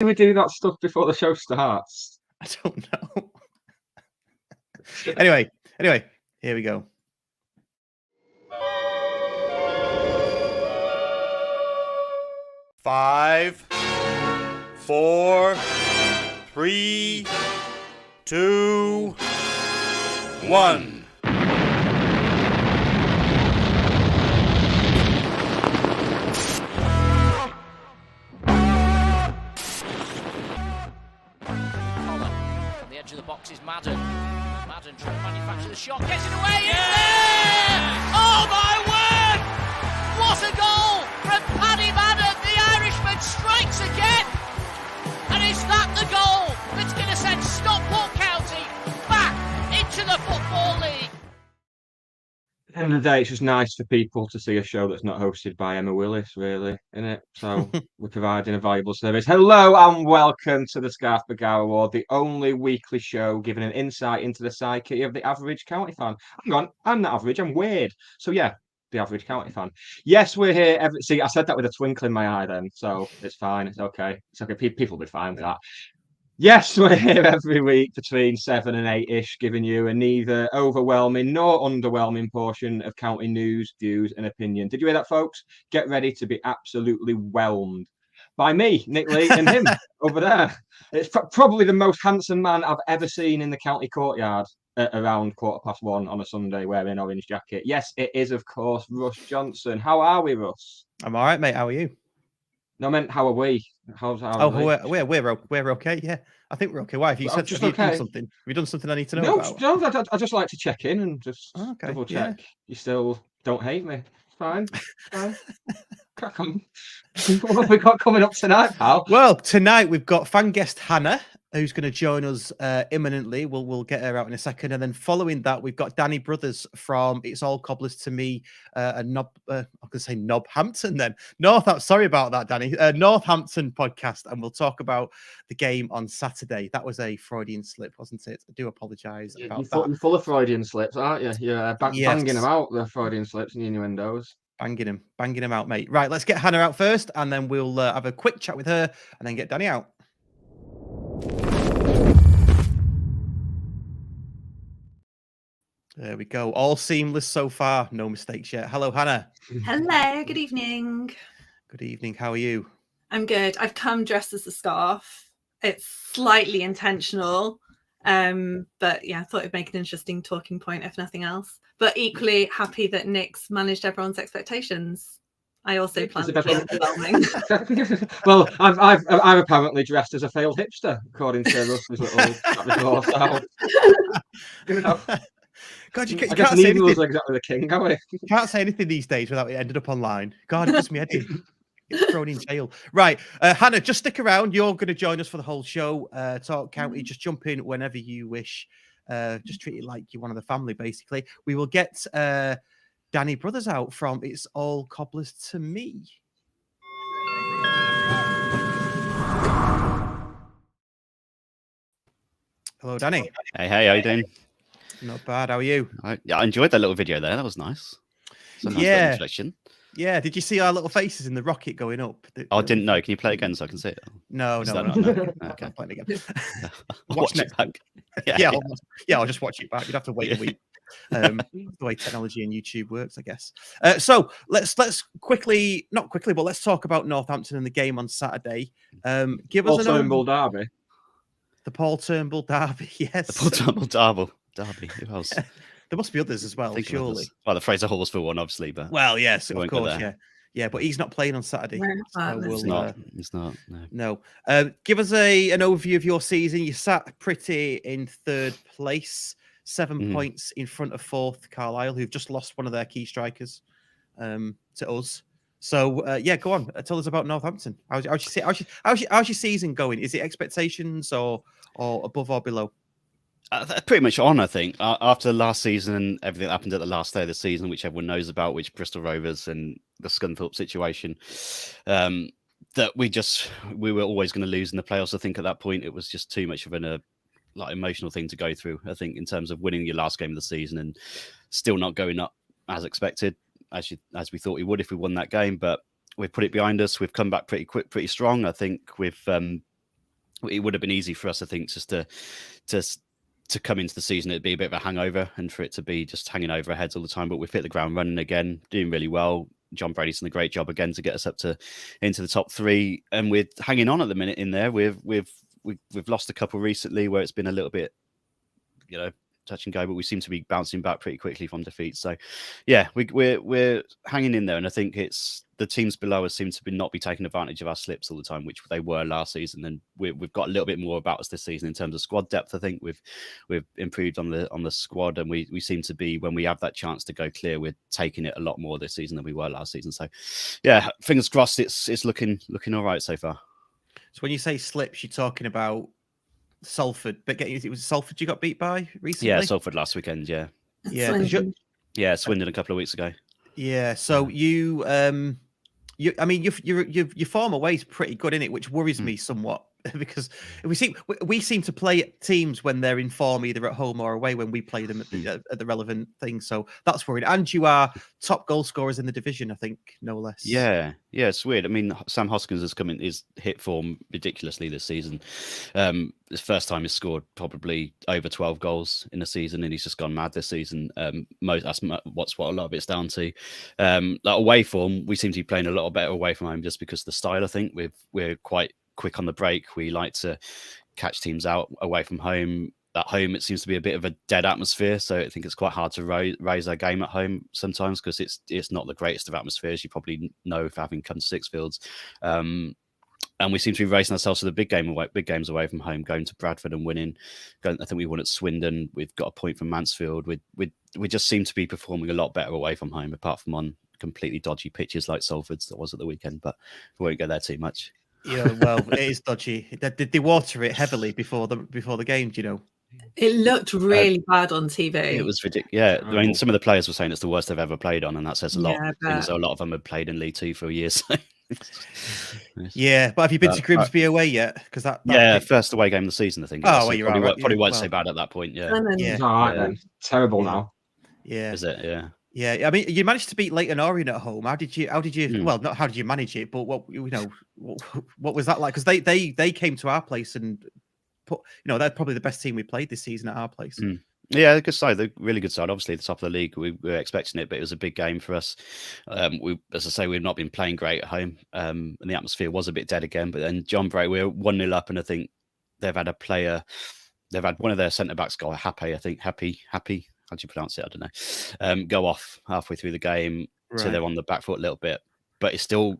do we do that stuff before the show starts? I don't know. Anyway, here we go. Five, 4, 3, 2, 1. On the edge of the box is Madden. Madden trying to manufacture the shot, gets it away, it's there! Oh my word! What a goal from Paddy Madden! The Irishman strikes again! And is that the goal that's going to send Stockport County back into the Football League? At the end of the day, it's just nice for people to see a show that's not hosted by Emma Willis, really, isn't it? So we're providing a valuable service. Hello and welcome to the Scarf Begar Award, the only weekly show giving an insight into the psyche of the average county fan. Hang on, I'm not average, I'm weird. So yeah, the average county fan. Yes, we're here. See, I said that with a twinkle in my eye then, so it's fine. It's okay. It's okay. People will be fine with that. Yes, we're here every week between 7 and 8-ish, giving you a neither overwhelming nor underwhelming portion of county news, views, and opinion. Did you hear that, folks? Get ready to be absolutely whelmed by me, Nick Lee, and him over there. It's probably the most handsome man I've ever seen in the county courtyard at around 1:15 on a Sunday wearing an orange jacket. Yes, it is, of course, Russ Johnson. How are we, Russ? I'm all right, mate. How are you? No, I meant, how are we? How We're okay. Yeah, I think we're okay. Why? Have you said just have okay. You done something? Have you done something I need to know about? No, I just like to check in and just double check. Yeah. You still don't hate me. Fine. Crack on. What have we got coming up tonight, pal? Well, tonight we've got fan guest Hannah, who's going to join us imminently. We'll get her out in a second, and then following that, we've got Danny Brothers from It's All Cobblers to Me, I could say Northampton then. Sorry about that, Danny. Northampton podcast, and we'll talk about the game on Saturday. That was a Freudian slip, wasn't it? I do apologise about that. You're full of Freudian slips, aren't you? You're banging them out, the Freudian slips and innuendos. Banging them out, mate. Right, let's get Hannah out first, and then we'll have a quick chat with her, and then get Danny out. There we go. All seamless so far. No mistakes yet. Hello, Hannah. Hello. Good evening. Good evening. How are you? I'm good. I've come dressed as a scarf. It's slightly intentional. But yeah, I thought it'd make an interesting talking point, if nothing else. But equally happy that Nick's managed everyone's expectations. I also plan to be underwhelming. Well, I'm apparently dressed as a failed hipster, according to Russ's little so. You know. God, you I can't guess say anything. exactly the king, are we? You can't say anything these days without it ended up online. God, it does me head in. Get thrown in jail. Right, Hannah, just stick around. You're going to join us for the whole show. Talk County, just jump in whenever you wish. Just treat it like you're one of the family, basically. We will get Danny Brothers out from It's All Cobblers to Me. Hello, Danny. Hey, how you doing? Not bad. How are you? I enjoyed that little video there. That was nice. It's a nice little introduction. Yeah. Did you see our little faces in the rocket going up? I didn't know. Can you play it again so I can see it? No. Okay. I'm playing it again. Watch it back. I'll just watch it back. You'd have to wait a week. The way technology and YouTube works, I guess. So let's quickly, not quickly, but let's talk about Northampton and the game on Saturday. Give us Turnbull derby. The Paul Turnbull derby, yes. The Paul Turnbull derby. Who else? There must be others as well, surely. Well, the Fraser Horsfield one, obviously, but yes, of course, yeah. But he's not playing on Saturday. He's not. No. Give us an overview of your season. You sat pretty in third place, 7 points in front of fourth Carlisle, who've just lost one of their key strikers to us. So go on. Tell us about Northampton. How's your season going? Is it expectations or above or below? Pretty much on, I think. After last season and everything that happened at the last day of the season, which everyone knows about, which Bristol Rovers and the Scunthorpe situation, that we were always going to lose in the playoffs. I think at that point it was just too much of an emotional thing to go through. I think in terms of winning your last game of the season and still not going up as expected, as we thought we would if we won that game. But we've put it behind us. We've come back pretty strong. I think we've it would have been easy for us, I think, just to come into the season, it'd be a bit of a hangover, and for it to be just hanging over our heads all the time. But we've hit the ground running again, doing really well. John Brady's done a great job again to get us up into the top 3, and we're hanging on at the minute in there. We've lost a couple recently where it's been a little bit, touch and go, but we seem to be bouncing back pretty quickly from defeat. So, yeah, we're hanging in there, and I think it's the teams below us seem to not be taking advantage of our slips all the time, which they were last season, and we've got a little bit more about us this season in terms of squad depth. I think we've improved on the squad, and we seem to be, when we have that chance to go clear, we're taking it a lot more this season than we were last season. So, yeah, fingers crossed, it's looking all right so far. So when you say slips, you're talking about Salford, but it was Salford you got beat by recently? Yeah, Salford last weekend, yeah. Yeah, Swindon a couple of weeks ago. Yeah, so your form away is pretty good, isn't it? Which worries me somewhat because we seem to play teams when they're in form, either at home or away, when we play them at the relevant thing. So that's worried. And you are top goal scorers in the division, I think, no less. Yeah, it's weird. I mean, Sam Hoskins is hit form ridiculously this season. It's first time he's scored probably over 12 goals in a season, and he's just gone mad this season. That's what a lot of it's down to. Like away form, we seem to be playing a lot better away from home just because of the style. I think we're quite quick on the break. We like to catch teams out away from home. At home, it seems to be a bit of a dead atmosphere, so I think it's quite hard to raise our game at home sometimes because it's not the greatest of atmospheres. You probably know for having come to Sixfields. And we seem to be racing ourselves to the big games away from home, going to Bradford and winning. I think we won at Swindon. We've got a point from Mansfield. We just seem to be performing a lot better away from home, apart from on completely dodgy pitches like Salford's that was at the weekend. But we won't go there too much. Yeah, well, it is dodgy. Did they water it heavily before the game? Do you know? It looked really bad on TV. It was ridiculous. Yeah, I mean, some of the players were saying it's the worst they've ever played on, and that says a lot. Yeah, So a lot of them had played in League Two for years. Yeah, but have you been to Grimsby away yet? Because first away game of the season, I think. Oh, well, you're right. Probably won't so bad at that point. Yeah, It's all right then. Terrible now. Yeah, is it? Yeah. Yeah, I mean, you managed to beat Leyton Orient at home. How did you? Well, not how did you manage it, but what was that like? Because they came to our place and they're probably the best team we played this season at our place. Yeah, good side. They're really good side. Obviously, the top of the league, we were expecting it, but it was a big game for us. As I say, we've not been playing great at home, and the atmosphere was a bit dead again. But then John Bray, we're 1-0 up, and I think they've had one of their centre backs go Happy. I think Happy. How do you pronounce it? I don't know. Go off halfway through the game, so they're on the back foot a little bit. But it's still,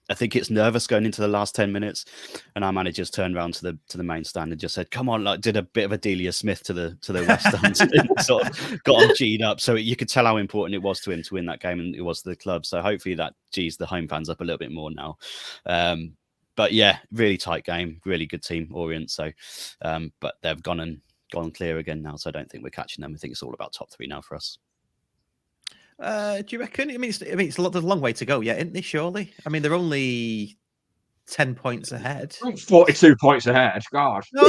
I think it's nervous going into the last 10 minutes. And our managers turned around to the main stand and just said, "Come on!" Like did a bit of a Delia Smith to the West Stand, and sort of got him G'd up. So you could tell how important it was to him to win that game, and it was to the club. So hopefully that G's the home fans up a little bit more now. But yeah, really tight game, really good team, Orient. So, but they've gone clear again now, so I don't think we're catching them. I think it's all about top 3 now for us. Do you reckon? I mean, there's a long way to go yet, isn't there? Surely. I mean, they're only 10 points ahead. 42 points ahead. God. No.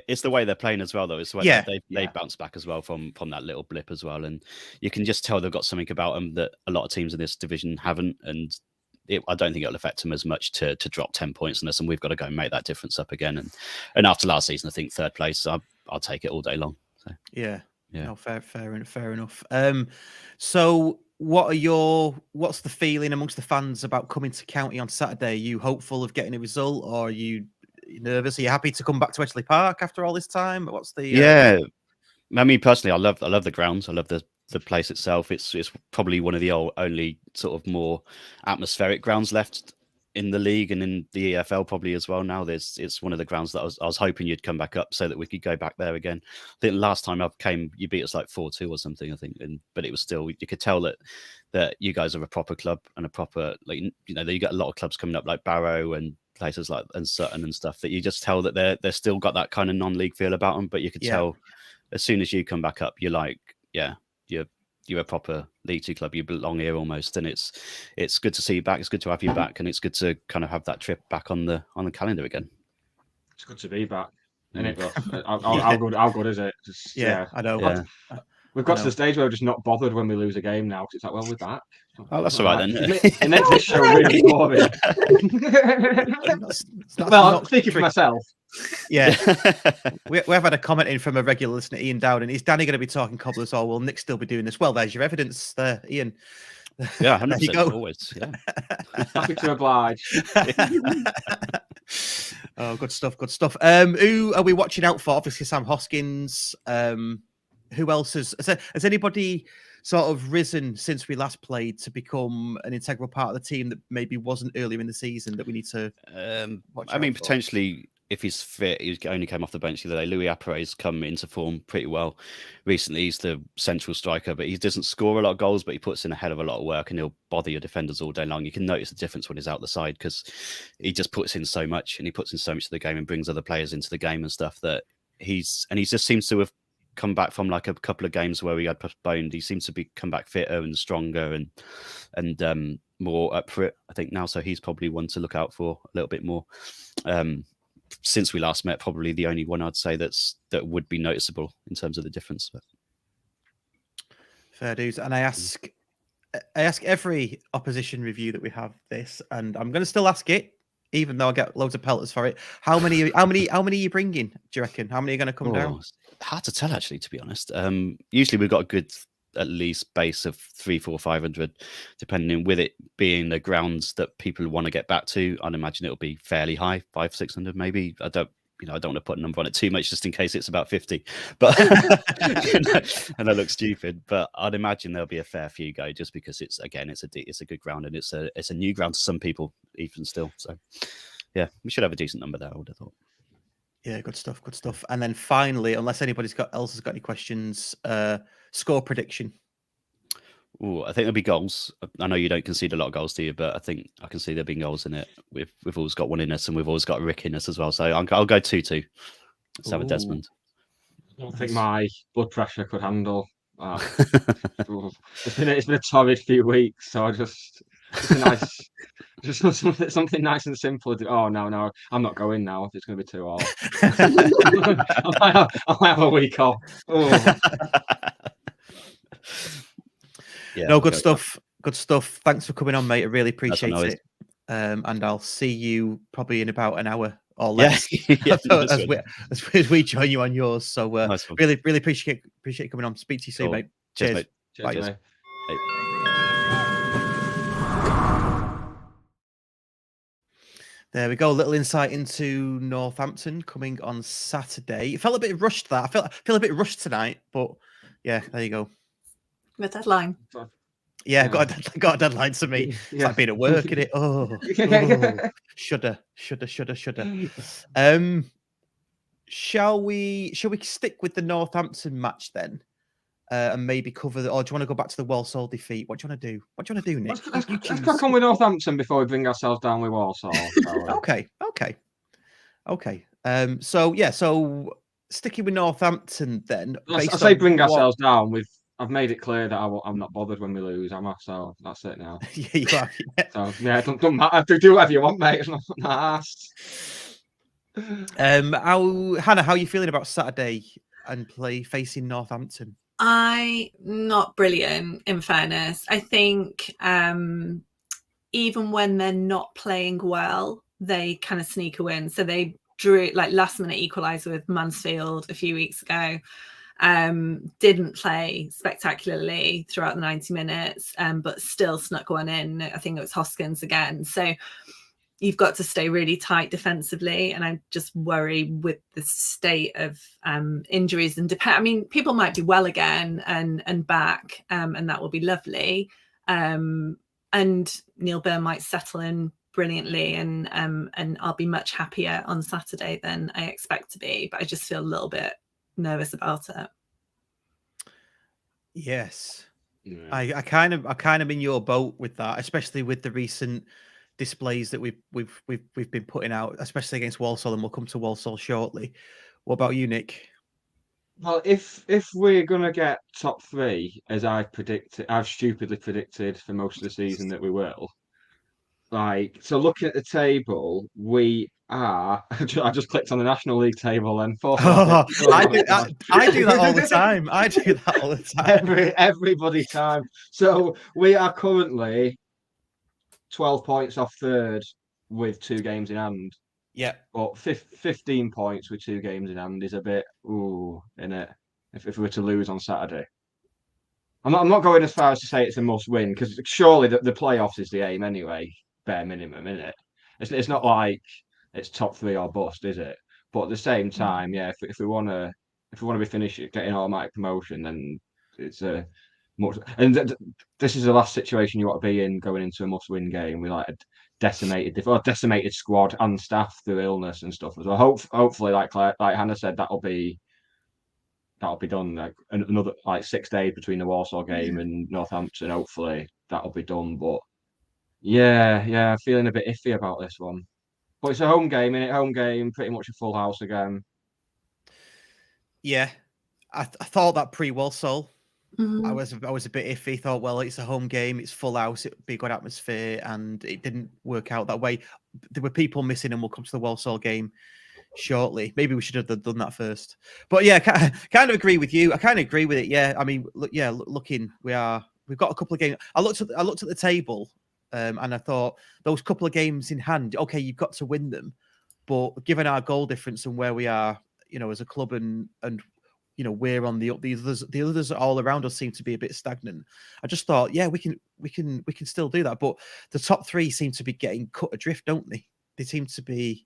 It's the way they're playing as well, though. It's the way they bounce back as well from that little blip as well, and you can just tell they've got something about them that a lot of teams in this division haven't, and I don't think it'll affect them as much to drop 10 points on us, and we've got to go and make that difference up again. And after last season, I think 3rd place, I'll take it all day long. So. Yeah. No, fair enough. So what's the feeling amongst the fans about coming to County on Saturday? Are you hopeful of getting a result, or are you nervous? Are you happy to come back to Edgeley Park after all this time? What's the Yeah. I mean, personally, I love the grounds. I love the place itself. It's probably one of the only sort of more atmospheric grounds left in the league and in the EFL probably as well. Now it's one of the grounds that I was hoping you'd come back up so that we could go back there again. I think last time I came, you beat us like 4-2 or something, I think. But it was still, you could tell that you guys are a proper club and a proper, like, you got a lot of clubs coming up like Barrow and places like and Sutton and stuff, that you just tell that they're still got that kind of non-league feel about them. But you could tell as soon as you come back up, you're like, you're a proper League Two club. You belong here almost, and it's good to see you back. It's good to have you back, and it's good to kind of have that trip back on the calendar again. It's good to be back. Isn't it? How good is it? I know. Yeah. We've got to the stage where we're just not bothered when we lose a game now, because it's like, well, we're back. Oh, that's all right then. It makes this show really boring. Well, speaking for myself. Yeah. we have had a comment in from a regular listener, Ian Dowden. Is Danny going to be talking Cobblers, or will Nick still be doing this? Well, there's your evidence there, Ian. Yeah, 100%, there you go. always. Yeah. Happy to oblige. Oh, good stuff. Good stuff. Who are we watching out for? Obviously, Sam Hoskins. Who else has anybody sort of risen since we last played to become an integral part of the team that maybe wasn't earlier in the season that we need to watch I mean, out for? potentially, if he's fit, he only came off the bench the other day. Louis Appare's come into form pretty well recently. He's the central striker, but he doesn't score a lot of goals, but he puts in a hell of a lot of work, and he'll bother your defenders all day long. You can notice the difference when he's out the side, because he just puts in so much, and he puts in so much to the game and brings other players into the game and stuff that he just seems to have come back from like a couple of games where we had postponed. He seems to be come back fitter and stronger and more up for it, I think, now. So he's probably one to look out for a little bit more. Since we last met, probably the only one I'd say that would be noticeable in terms of the difference. Fair dues. And I ask every opposition review that we have this, and I'm going to still ask it, even though I get loads of pelters for it. How many are you bringing? Do you reckon? How many are going to come down? Hard to tell, actually, to be honest. Usually we've got a good, at least, base of 300, 400, 500, depending, with it being the grounds that people want to get back to. I'd imagine it'll be fairly high, 500, 600 maybe. I don't want to put a number on it too much, just in case it's about 50. But and I look stupid. But I'd imagine there'll be a fair few go, just because it's a good ground, and it's a new ground to some people even still. So yeah, we should have a decent number there, I would have thought. Yeah, good stuff. Good stuff. And then finally, unless anybody's else has got any questions, score prediction. Oh, I think there'll be goals. I know you don't concede a lot of goals, do you? But I think I can see there being goals in it. We've always got one in us, and we've always got a Rick in us as well. So I'll go 2-2. Let's have a Desmond. I don't think my blood pressure could handle that. It's been a torrid few weeks, so just something nice and simple. Oh no, I'm not going now. If it's going to be 2-2. I might have a week off. Oh. Yeah, no, good stuff. Good stuff. Thanks for coming on, mate. I really appreciate it. And I'll see you probably in about an hour or less as we join you on yours. So nice, really appreciate you coming on. Speak to you soon, mate. Cheers, mate. Bye. Cheers. There we go. A little insight into Northampton coming on Saturday. It felt a bit rushed. I feel a bit rushed tonight, but yeah, there you go. The deadline. Yeah, got a deadline to me. It's like being at work, isn't it? Oh, shudder. Shall we stick with the Northampton match then? And maybe cover or do you want to go back to the Walsall defeat? What do you want to do? What do you want to do, Nick? Let's crack on with Northampton before we bring ourselves down with Walsall. Okay. So sticking with Northampton then. I say bring ourselves down with. I've made it clear that I'm not bothered when we lose, am I? So that's it now. Yeah, you are. Yeah. So yeah, don't matter. Do whatever you want, mate. It's not asked. Hannah, how are you feeling about Saturday and facing Northampton? Not brilliant, in fairness. I think even when they're not playing well, they kind of sneak a win. So they drew like last minute equaliser with Mansfield a few weeks ago. Didn't play spectacularly throughout the 90 minutes, but still snuck one in. I think it was Hoskins again. So you've got to stay really tight defensively, and I just worry with the state of injuries and people might be well again and back, and that will be lovely. And Neil Byrne might settle in brilliantly, and I'll be much happier on Saturday than I expect to be. But I just feel a little bit nervous about it. Yes, yeah. I kind of in your boat with that, especially with the recent displays that we've been putting out, especially against Walsall, and we'll come to Walsall shortly. What about you, Nick? Well, if we're gonna get top 3, as I've stupidly predicted for most of the season that we will, so looking at the table, we I just clicked on the National League table and fourth. I do that all the time. I do that all the time. Everybody time. So we are currently 12 points off third with 2 games in hand. Yeah. But 15 points with 2 games in hand is a bit in it. If we were to lose on Saturday. I'm not going as far as to say it's a must win, because surely the playoffs is the aim anyway, bare minimum, isn't it? It's not like it's top 3 or bust, is it? But at the same time, yeah, if we want to be finishing getting automatic promotion, then it's a much. And this is the last situation you want to be in going into a must win game with like a decimated squad and staff through illness and stuff as well. Hopefully, like Hannah said, that'll be done. Like another 6 days between the Walsall game and Northampton. Hopefully that'll be done. But yeah, feeling a bit iffy about this one. But it's a home game, innit? Home game, pretty much a full house again. Yeah, I thought that pre-Walsall, Mhm. I was a bit iffy. Thought, well, it's a home game, it's full house, it'd be a good atmosphere, and it didn't work out that way. There were people missing, and we'll come to the Walsall game shortly. Maybe we should have done that first. But yeah, kind of agree with you. I kind of agree with it. Yeah, I mean, looking, we've got a couple of games. I looked at the table, and I thought those couple of games in hand. Okay, you've got to win them, but given our goal difference and where we are, as a club, and we're on the up. The others all around us seem to be a bit stagnant. I just thought, yeah, we can still do that. But the top 3 seem to be getting cut adrift, don't they? They seem to be.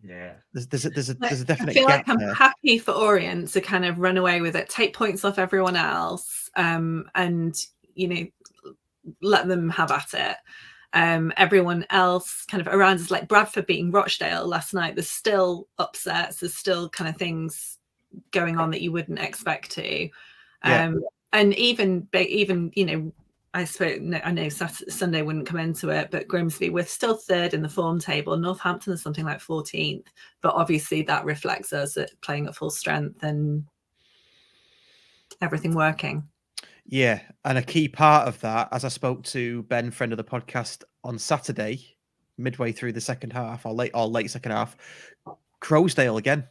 Yeah, there's a definite. I feel gap like I'm there. happy for Orient to kind of run away with it, take points off everyone else, and let them have at it. Everyone else kind of around us, like Bradford beating Rochdale last night. There's still upsets. There's still kind of things going on that you wouldn't expect to. And even I suppose I know Sunday wouldn't come into it, but Grimsby, we're still 3rd in the form table. Northampton is something like 14th, but obviously that reflects us at playing at full strength and everything working. Yeah, and a key part of that, as I spoke to Ben, friend of the podcast, on Saturday, midway through the second half, or late second half, Crowsdale again.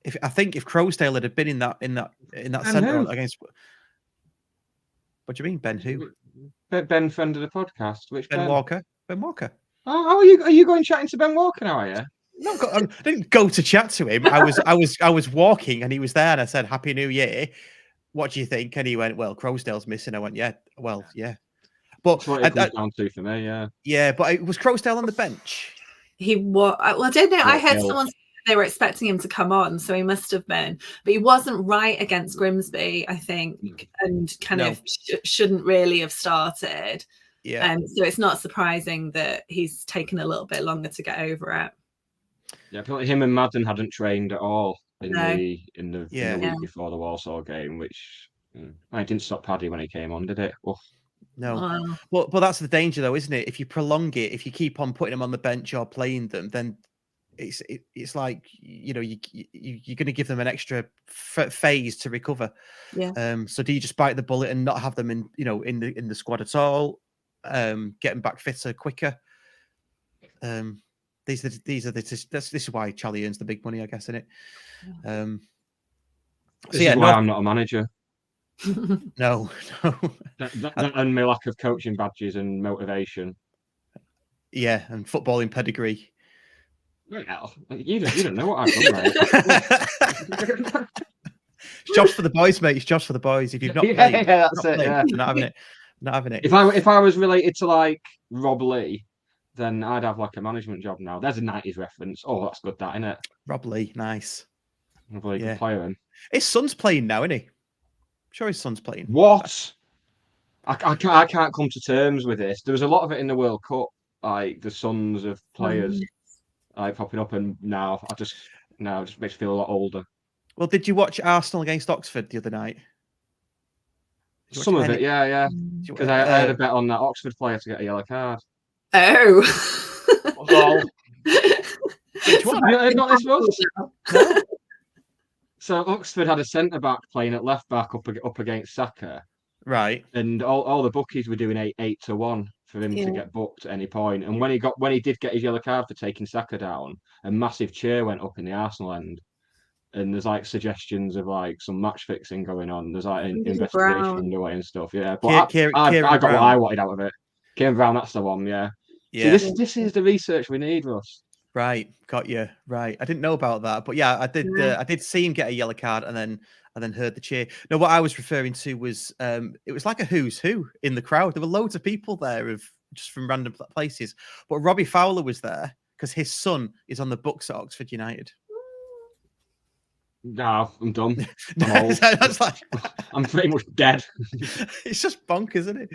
If Crowsdale had been in that centre against. What do you mean, Ben? Who? Ben, friend of the podcast. Which Ben Walker? Ben Walker. Oh, are you going chatting to Ben Walker now? Are you? No, I didn't go to chat to him. I was walking, and he was there, and I said, "Happy New Year. What do you think?" And he went, "Well, Crowsdale's missing." I went, "Yeah, well, yeah." But that's what it comes down to for me, yeah. Yeah, but was Crowsdale on the bench? He was. Well, I don't know. I heard someone say they were expecting him to come on, so he must have been. But he wasn't right against Grimsby, I think, and kind of shouldn't really have started. Yeah. So it's not surprising that he's taken a little bit longer to get over it. Yeah, I feel like him and Madden hadn't trained at all in the week before the Walsall game, which I didn't stop Paddy when he came on, did it? Oof. No. Well, that's the danger, though, isn't it? If you prolong it, if you keep on putting them on the bench or playing them, then it's like you're going to give them an extra phase to recover. Yeah. So do you just bite the bullet and not have them in the squad at all? Get them back fitter quicker. This is why Charlie earns the big money, I guess, isn't it? This is why I'm not a manager. No. And my lack of coaching badges and motivation. Yeah, and footballing pedigree. Well, you don't know what I've done, right? Jobs for the boys, mate. It's jobs for the boys. If you've not played, that's it. Yeah. Not having it. Not having it. If I was related to like Rob Lee, then I'd have like a management job now. There's a 90s reference. Oh, that's good, that, isn't it? Rob Lee, nice. Rob Lee, good player. Him. His son's playing now, isn't he? I'm sure his son's playing. What? I can't come to terms with this. There was a lot of it in the World Cup, like the sons of players like popping up, and now it just makes me feel a lot older. Well, did you watch Arsenal against Oxford the other night? Some of it, yeah. Because I had a bet on that Oxford player to get a yellow card. Oh. Which one? Not this one. No. So Oxford had a centre back playing at left back up against Saka. Right. And all the bookies were doing 8-1 for him Yeah. to get booked at any point. And when he did get his yellow card for taking Saka down, a massive cheer went up in the Arsenal end. And there's like suggestions of like some match fixing going on. There's like an investigation Brown. underway and stuff. Yeah, but Kieran I got Brown. what I wanted out of it. Kieran Brown, that's the one. Yeah. Yeah. See, this is the research we need, Russ. Right, got you. Right, I didn't know about that, but yeah, I did. Yeah. I did see him get a yellow card, and then heard the cheer. No, what I was referring to was it was like a who's who in the crowd. There were loads of people there of just from random places, but Robbie Fowler was there because his son is on the books at Oxford United. No, I'm done. I'm old. That's like I'm pretty much dead. it's just bonkers, isn't it?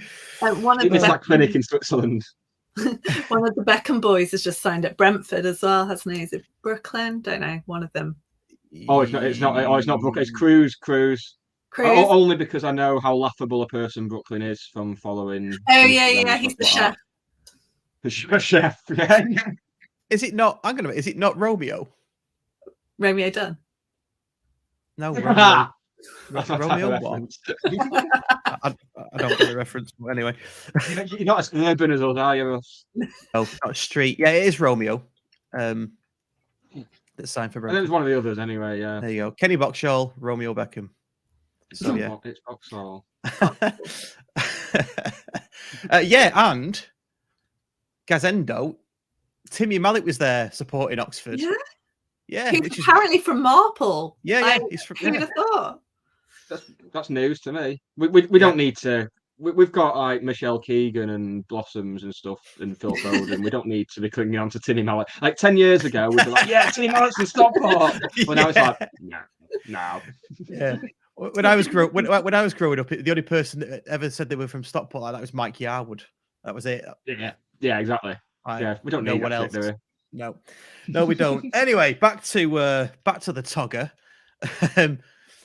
One of In this the like clinic in Switzerland. one of the Beckham boys has just signed at Brentford as well, hasn't he? Is it Brooklyn? Don't know. One of them. Oh, it's not Brooklyn. It's Cruz. Cruz. Only because I know how laughable a person Brooklyn is from following. Oh yeah. He's the chef. The chef. Yeah. Is it not? Is it not Romeo? Romeo Dunn. No, That's Romeo. a What? reference. I don't get the reference. But anyway, You're not as urban as us, are you, Russ? no, not Street. Yeah, it is Romeo. That's signed for I think it was Brentford. one of the others anyway. Yeah. There you go. Kenny Boxall, Romeo Beckham. So yeah. It's Walsall. Yeah, and Gazendo, Timmy Malik was there supporting Oxford. Yeah. Yeah, He's which is, apparently from Marple. yeah, Like, he's from, who would yeah. have thought? That's news to me. We don't need to. We've got like Michelle Keegan and Blossoms and stuff and Phil Foden. We don't need to be clinging on to Timmy Malik. Like 10 years ago, we'd be like, yeah, Timmy Malik's from Stockport. But now it's like, no. Yeah. When I was growing up, the only person that ever said they were from Stockport like that was Mike Yarwood. That was it. Yeah, exactly. We don't no need one that else. bit, do we? No, we don't. Anyway, back to the Togger.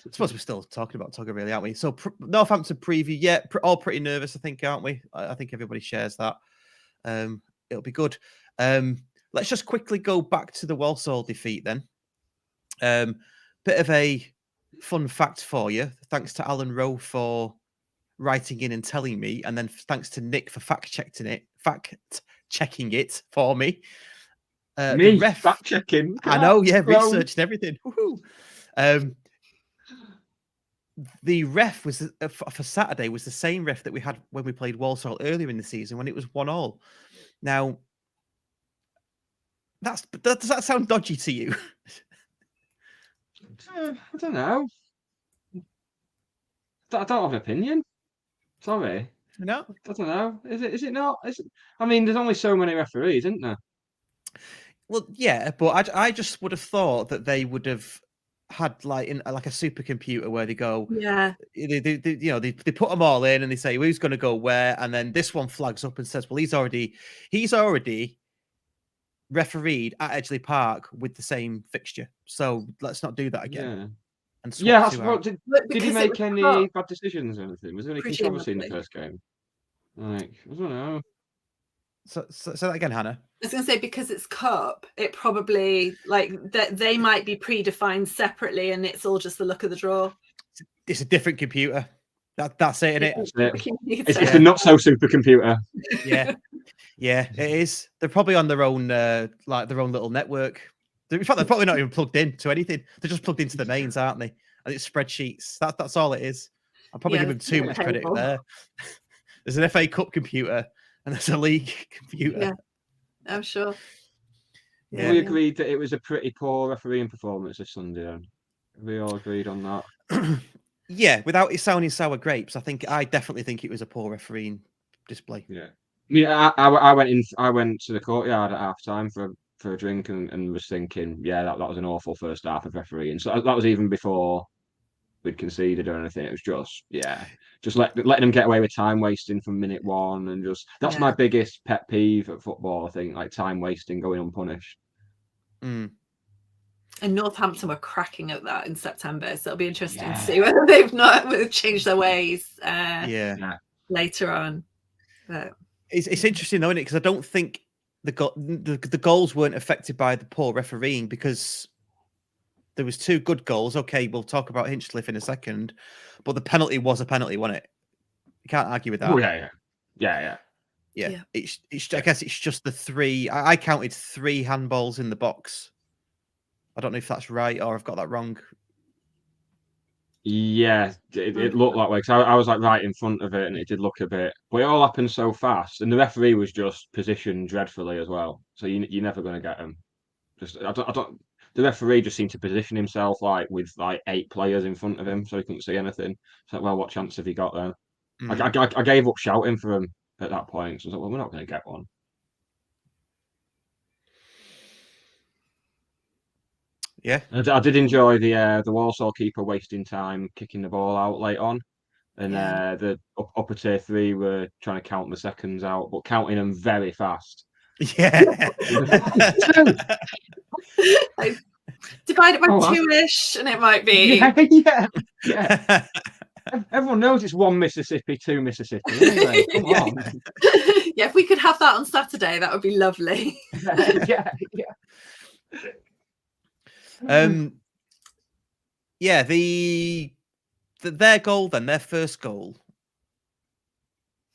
I suppose we're still talking about Togger, really, aren't we? So Northampton preview, yeah, all pretty nervous, I think, aren't we? I think everybody shares that. It'll be good. Let's just quickly go back to the Walsall defeat then. Bit of a fun fact for you. Thanks to Alan Rowe for writing in and telling me, and then thanks to Nick for fact checking it for me. Me, The ref, fact checking. I know, yeah, Rowe. researched everything. Woohoo. The ref was for Saturday was the same ref that we had when we played Walsall earlier in the season when it was 1-1. Now, does that sound dodgy to you? I don't know. I don't have an opinion. Sorry. No. I don't know. Is it not? I mean, there's only so many referees, isn't there? Well, yeah, but I just would have thought that they would have had like a supercomputer where they go, Yeah. they put them all in and they say who's going to go where, and then this one flags up and says, well, he's already refereed at Edgeley Park with the same fixture, so let's not do that again. Yeah. And swap Yeah, two well, out. did Because he it make was any cup, bad decisions or anything? Was there any controversy in the presumably. first game? Like, I don't know. So that again, Hannah. I was going to say, because it's cup, it probably like that they might be predefined separately, and it's all just the look of the draw. It's a different computer. That's it, isn't it? That's it. It's the not so supercomputer. Yeah, yeah, it is. They're probably on their own, their own little network. In fact, they're probably not even plugged in to anything. They're just plugged into the mains, aren't they? And it's spreadsheets. That's all it is. I'm probably Yeah, giving too yeah, much credit table. there. There's an FA Cup computer and there's a league computer. Yeah. I'm sure. Yeah. We agreed that it was a pretty poor refereeing performance this Sunday. Then. We all agreed on that. Yeah, without it sounding sour grapes, I definitely think it was a poor refereeing display. Yeah. I went to the Courtyard at half time for a drink and was thinking, yeah, that was an awful first half of refereeing. So that was even before we'd conceded or anything. It was just letting them get away with time wasting from minute one, and that's my biggest pet peeve at football. I think like time wasting going unpunished. Mm. And Northampton were cracking at that in September, so it'll be interesting to see whether they've changed their ways later on. But It's interesting though, isn't it? Because I don't think the goals weren't affected by the poor refereeing, because there was two good goals. Okay, we'll talk about Hinchliffe in a second, but the penalty was a penalty, wasn't it? You can't argue with that. Oh yeah. Yeah. It's I guess it's just the three. I counted 3 handballs in the box. I don't know if that's right or I've got that wrong. Yeah, it looked that way because I was like right in front of it, and it did look a bit. But it all happened so fast, and the referee was just positioned dreadfully as well. So you're never going to get him. Just I don't. The referee just seemed to position himself like with like 8 players in front of him, so he couldn't see anything. It's like, well, what chance have he got then? I gave up shouting for him at that point. So I was like, well, we're not going to get one. Yeah, I did enjoy the Walsall keeper wasting time kicking the ball out late on, and the upper tier 3 were trying to count the seconds out, but counting them very fast. Yeah. Like, divide it by 2-ish, and it might be. Yeah. Everyone knows it's 1 Mississippi, 2 Mississippi. Anyway, come on. Yeah, if we could have that on Saturday, that would be lovely. Yeah. Yeah, their goal then, their first goal.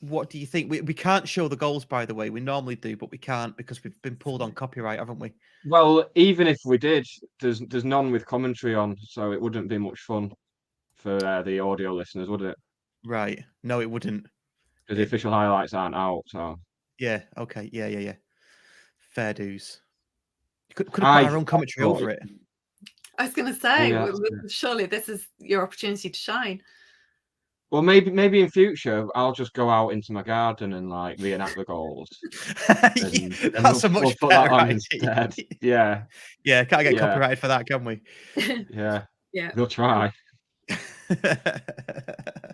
What do you think? We can't show the goals, by the way. We normally do, but we can't because we've been pulled on copyright, haven't we? Well, even if we did, there's none with commentary on, so it wouldn't be much fun for the audio listeners, would it? Right. No, it wouldn't. Because the official highlights aren't out, so. Yeah. Okay. Yeah. Fair dues. Could have put our own commentary over it. I was going to say, surely this is your opportunity to shine. Well, maybe in future I'll just go out into my garden and like reenact the goals. That's a much better idea. Yeah. Yeah, can't get copyrighted for that, can we? Yeah. Yeah. We'll try.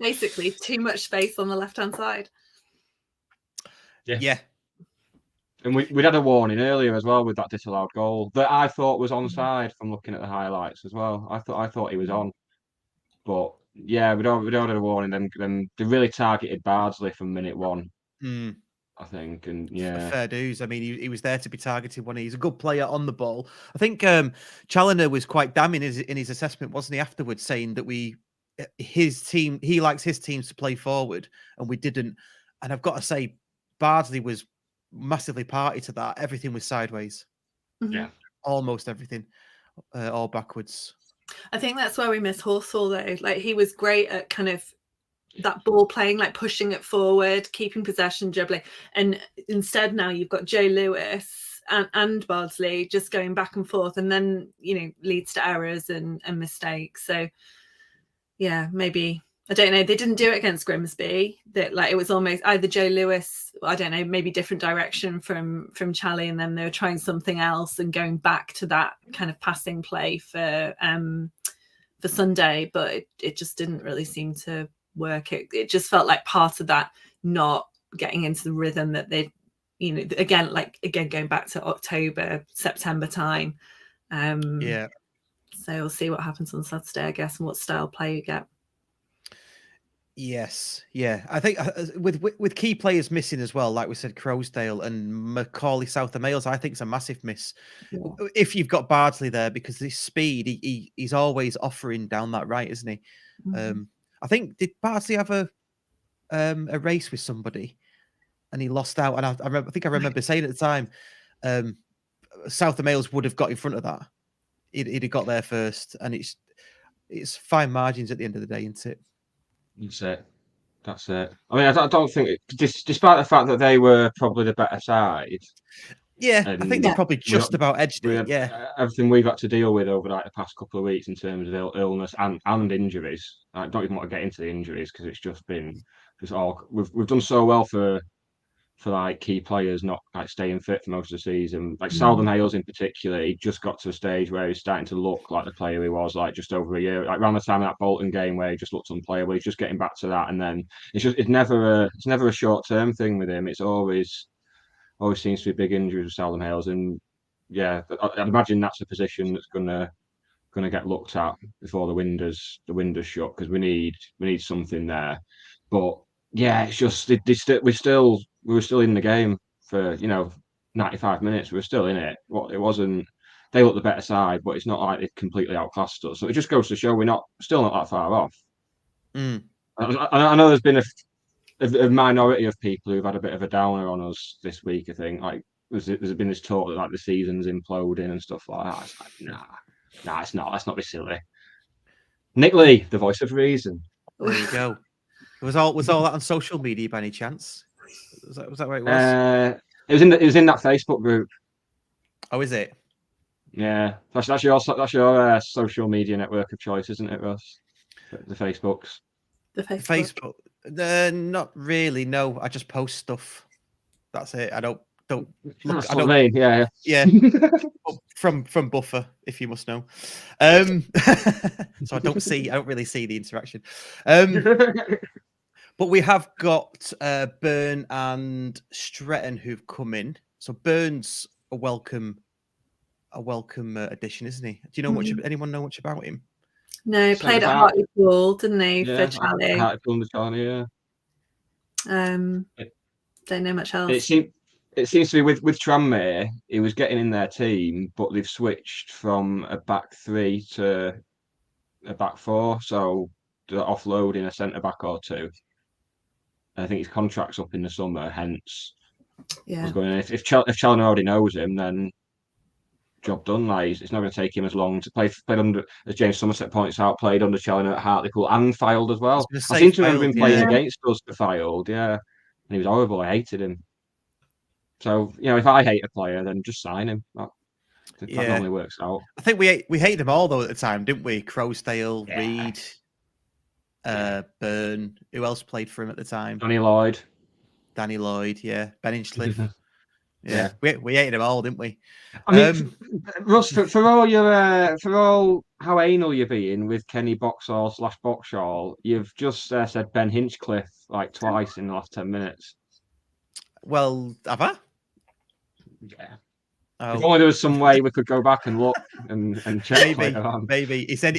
Basically, too much space on the left-hand side. Yeah. And we'd had a warning earlier as well with that disallowed goal that I thought was onside from looking at the highlights as well. I thought he was on, but yeah, we'd already had a warning. Then they really targeted Bardsley from minute 1, I think, and yeah, fair dues. I mean, he was there to be targeted when he's a good player on the ball. I think Challoner was quite damning in his assessment, wasn't he? Afterwards, saying that he likes his teams to play forward, and we didn't. And I've got to say, Bardsley was massively party to that. Everything was sideways. Yeah, almost everything, all backwards. I think that's where we miss Horsfall though. Like he was great at kind of that ball playing, like pushing it forward, keeping possession, dribbling, and instead now you've got Joe Lewis and Bardsley just going back and forth, and then leads to errors and mistakes. So yeah, maybe. I don't know. They didn't do it against Grimsby. That like it was almost either Joe Lewis. I don't know. Maybe different direction from Charlie, and then they were trying something else and going back to that kind of passing play for Sunday. But it just didn't really seem to work. It just felt like part of that not getting into the rhythm that they, again going back to October, September time. Yeah. So we'll see what happens on Saturday, I guess, and what style play you get. Yes, yeah. I think with key players missing as well, like we said, Crowsdale and Macaulay South of Males, I think it's a massive miss. Yeah. If you've got Bardsley there, because his speed, he's always offering down that right, isn't he? Mm-hmm. I think did Bardsley have a race with somebody, and he lost out? And I think I remember saying at the time, South of Males would have got in front of that. He'd have got there first, and it's fine margins at the end of the day, isn't it? That's it. I mean, I don't think, despite the fact that they were probably the better side. Yeah, I think they probably just about edged it. Yeah, everything we've had to deal with over like the past couple of weeks in terms of illness and injuries. I don't even want to get into the injuries because it's just been all. We've done so well for like key players not like staying fit for most of the season. Like Seldom Hales in particular, he just got to a stage where he's starting to look like the player he was like just over a year, like around the time of that Bolton game where he just looked unplayable. He's just getting back to that, and then it's never a short term thing with him. It's always seems to be big injuries with Seldom Hales, and yeah, I'd imagine that's a position that's gonna get looked at before the windows shut because we need something there, but. Yeah, it's just we were still in the game for 95 minutes. We were still in it. It wasn't. They looked the better side, but it's not like they completely outclassed us. So it just goes to show we're still not that far off. I know there's been a minority of people who've had a bit of a downer on us this week. I think like there's been this talk that like the season's imploding and stuff like that. It's like nah, it's not. Let's not be silly. Nick Lee, the voice of reason. There you go. Was all that on social media by any chance? Was that where it was? It was in that Facebook group. Oh, is it? Yeah, that's your social media network of choice, isn't it, Russ? The Facebooks. The Facebook. Not really. No, I just post stuff. That's it. I don't. Look, That's I what don't. I mean. Yeah. From Buffer, if you must know. So I don't really see the interaction. But we have got Burn and Stretton who've come in. So Burn's a welcome addition, isn't he? Do you know much? Anyone know much about him? No, played at Hartlepool, didn't he? Yeah, For Charlie. Hartlepool and Charlie, yeah. Don't know much else. It seems to be with Tranmere, he was getting in their team, but they've switched from a back three to a back four, so they're offloading a centre back or two. I think his contract's up in the summer, hence. Yeah. I was going. If Challinor already knows him, then job done. Like it's not going to take him as long to play under, as James Somerset points out, played under Challinor at Hartlepool and Fylde as well. I seem to remember him playing against us for Fylde, yeah, and he was horrible. I hated him. So if I hate a player, then just sign him. That normally works out. I think we hated them all though at the time, didn't we? Crowsdale, Reed, Byrne. Who else played for him at the time? Danny Lloyd, Ben Hinchliffe. Yeah, we hated them all, didn't we? I mean, Russ, for all how anal you're being with Kenny Boxall/Boxall, you've just said Ben Hinchcliffe like twice in the last 10 minutes. Well, have I? Yeah. Oh. If only there was some way we could go back and look and check. Maybe he said,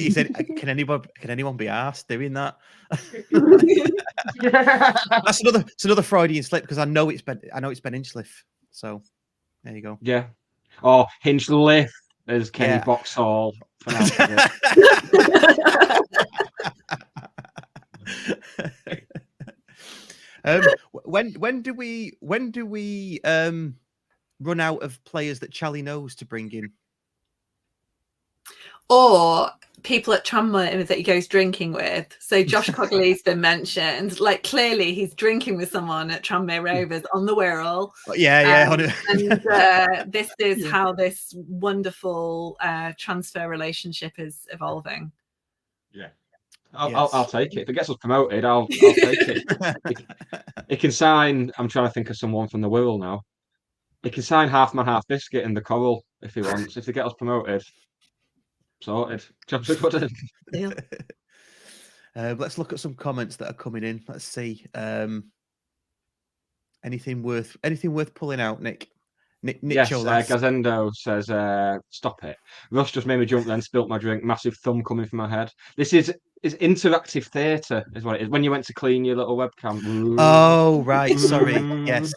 can anyone be asked doing that? That's another Freudian slip because I know it's Ben Hinchliffe. So there you go. Yeah. Oh, Hinchliffe as Kenny Boxall pronounced it. When do we run out of players that Charlie knows to bring in? Or people at Tranmere that he goes drinking with. So Josh Cogley's been mentioned. Like clearly he's drinking with someone at Tranmere Rovers on the Wirral. Yeah. And this is how this wonderful transfer relationship is evolving. Yeah. I'll take it. If it gets us promoted, I'll take it. He can sign. I'm trying to think of someone from the Wirral now. He can sign Half Man Half Biscuit in the Coral if he wants. If they get us promoted, sorted. Jobs are good. Yeah. Let's look at some comments that are coming in. Let's see. Anything worth pulling out, Nick? Yes, Gazendo says, stop it. Russ just made me jump then, spilt my drink, massive thumb coming from my head. This is interactive theatre, is what it is. When you went to clean your little webcam. Ooh. Oh, right. Sorry. Yes.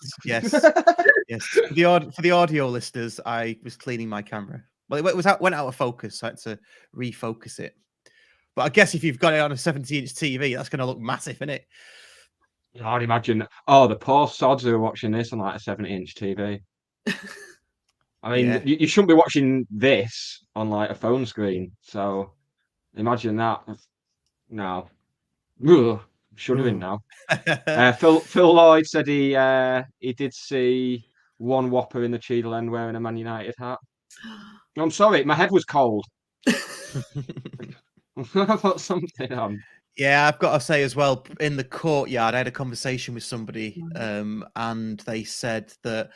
For the audio listeners, I was cleaning my camera. Well, it went out of focus, so I had to refocus it. But I guess if you've got it on a 70-inch TV, that's going to look massive, isn't it? I'd imagine. Oh, the poor sods who are watching this on like a 70-inch TV. I mean, you shouldn't be watching this on like a phone screen. So imagine that. No, shuddering now. Phil Lloyd said he did see one whopper in the Cheadle End wearing a Man United hat. I'm sorry, my head was cold. I put something on. Yeah, I've got to say as well, in the Courtyard, I had a conversation with somebody, and they said that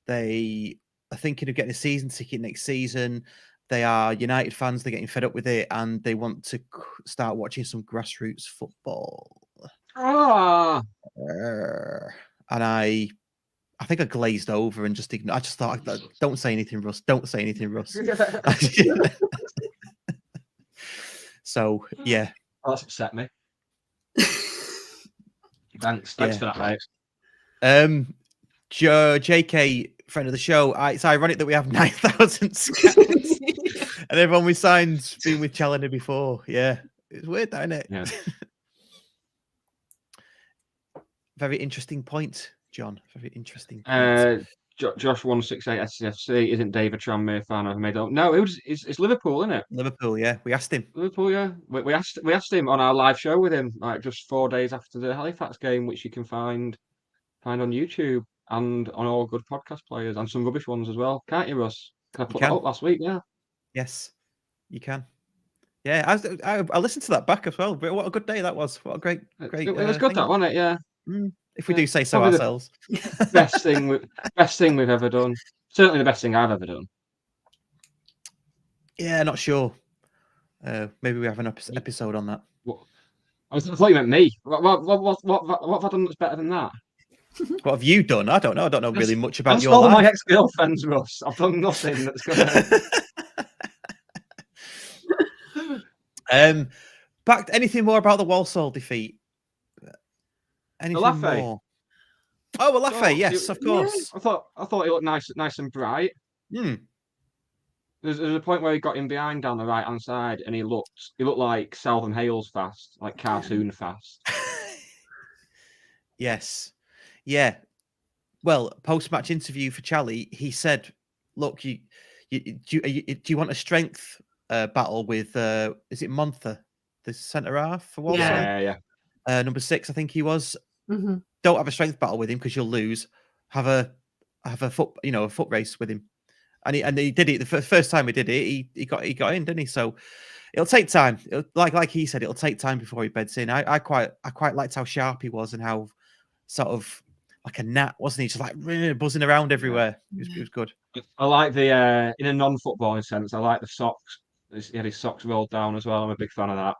they are thinking of getting a season ticket next season. They are United fans. They're getting fed up with it, and they want to start watching some grassroots football. Ah, and I think I glazed over and just ignored. I just thought, don't say anything, Russ. Don't say anything, Russ. So yeah, that's upset me. Thanks for that, mate. JK, friend of the show. It's ironic that we have 9,000 scouts, and everyone we signed's been with Challenger before. Yeah, it's weird, isn't it? Yeah. Very interesting point, John. Very interesting point. Josh 168 SCFC isn't David Tranmere fan. I've made up. No, it's Liverpool, isn't it? Liverpool, yeah. We asked him. Liverpool, yeah. We asked him on our live show with him, like just 4 days after the Halifax game, which you can find on YouTube and on all good podcast players and some rubbish ones as well. Can't you, Russ? Can I put that up last week? Yeah. Yes, you can. Yeah, I listened to that back as well. But what a good day that was! What a great. It was good, that, wasn't it? Yeah. If we do say so Probably ourselves. best thing we've ever done. Certainly the best thing I've ever done. Yeah, not sure. Maybe we have an episode on that. I thought you meant me. What have I done that's better than that? What have you done? I don't know. I don't know really much about your all life. my ex-girlfriends, Russ. I've done nothing that's gonna. Back. Anything more about the Walsall defeat? Anything Alafe. more? Oh, Alafe, yes, of course. Yeah. I thought he looked nice and bright. There's a point where he got in behind down the right hand side, and he looked like Southern Hales fast, like cartoon fast. Yes, yeah. Well, post-match interview for Charlie, he said, "Look, do you want a strength battle with is it Montha, the centre half for Walsall? Yeah. Number 6, I think he was. Mm-hmm. Don't have a strength battle with him because you'll lose. Have a foot race with him." And he did it the first time he did it. He got in, didn't he? So it'll take time. Like he said, it'll take time before he beds in. I quite liked how sharp he was and how sort of like a gnat, wasn't he? Just like buzzing around everywhere. It was good. I like the in a non-footballing sense. I like the socks. He had his socks rolled down as well. I'm a big fan of that.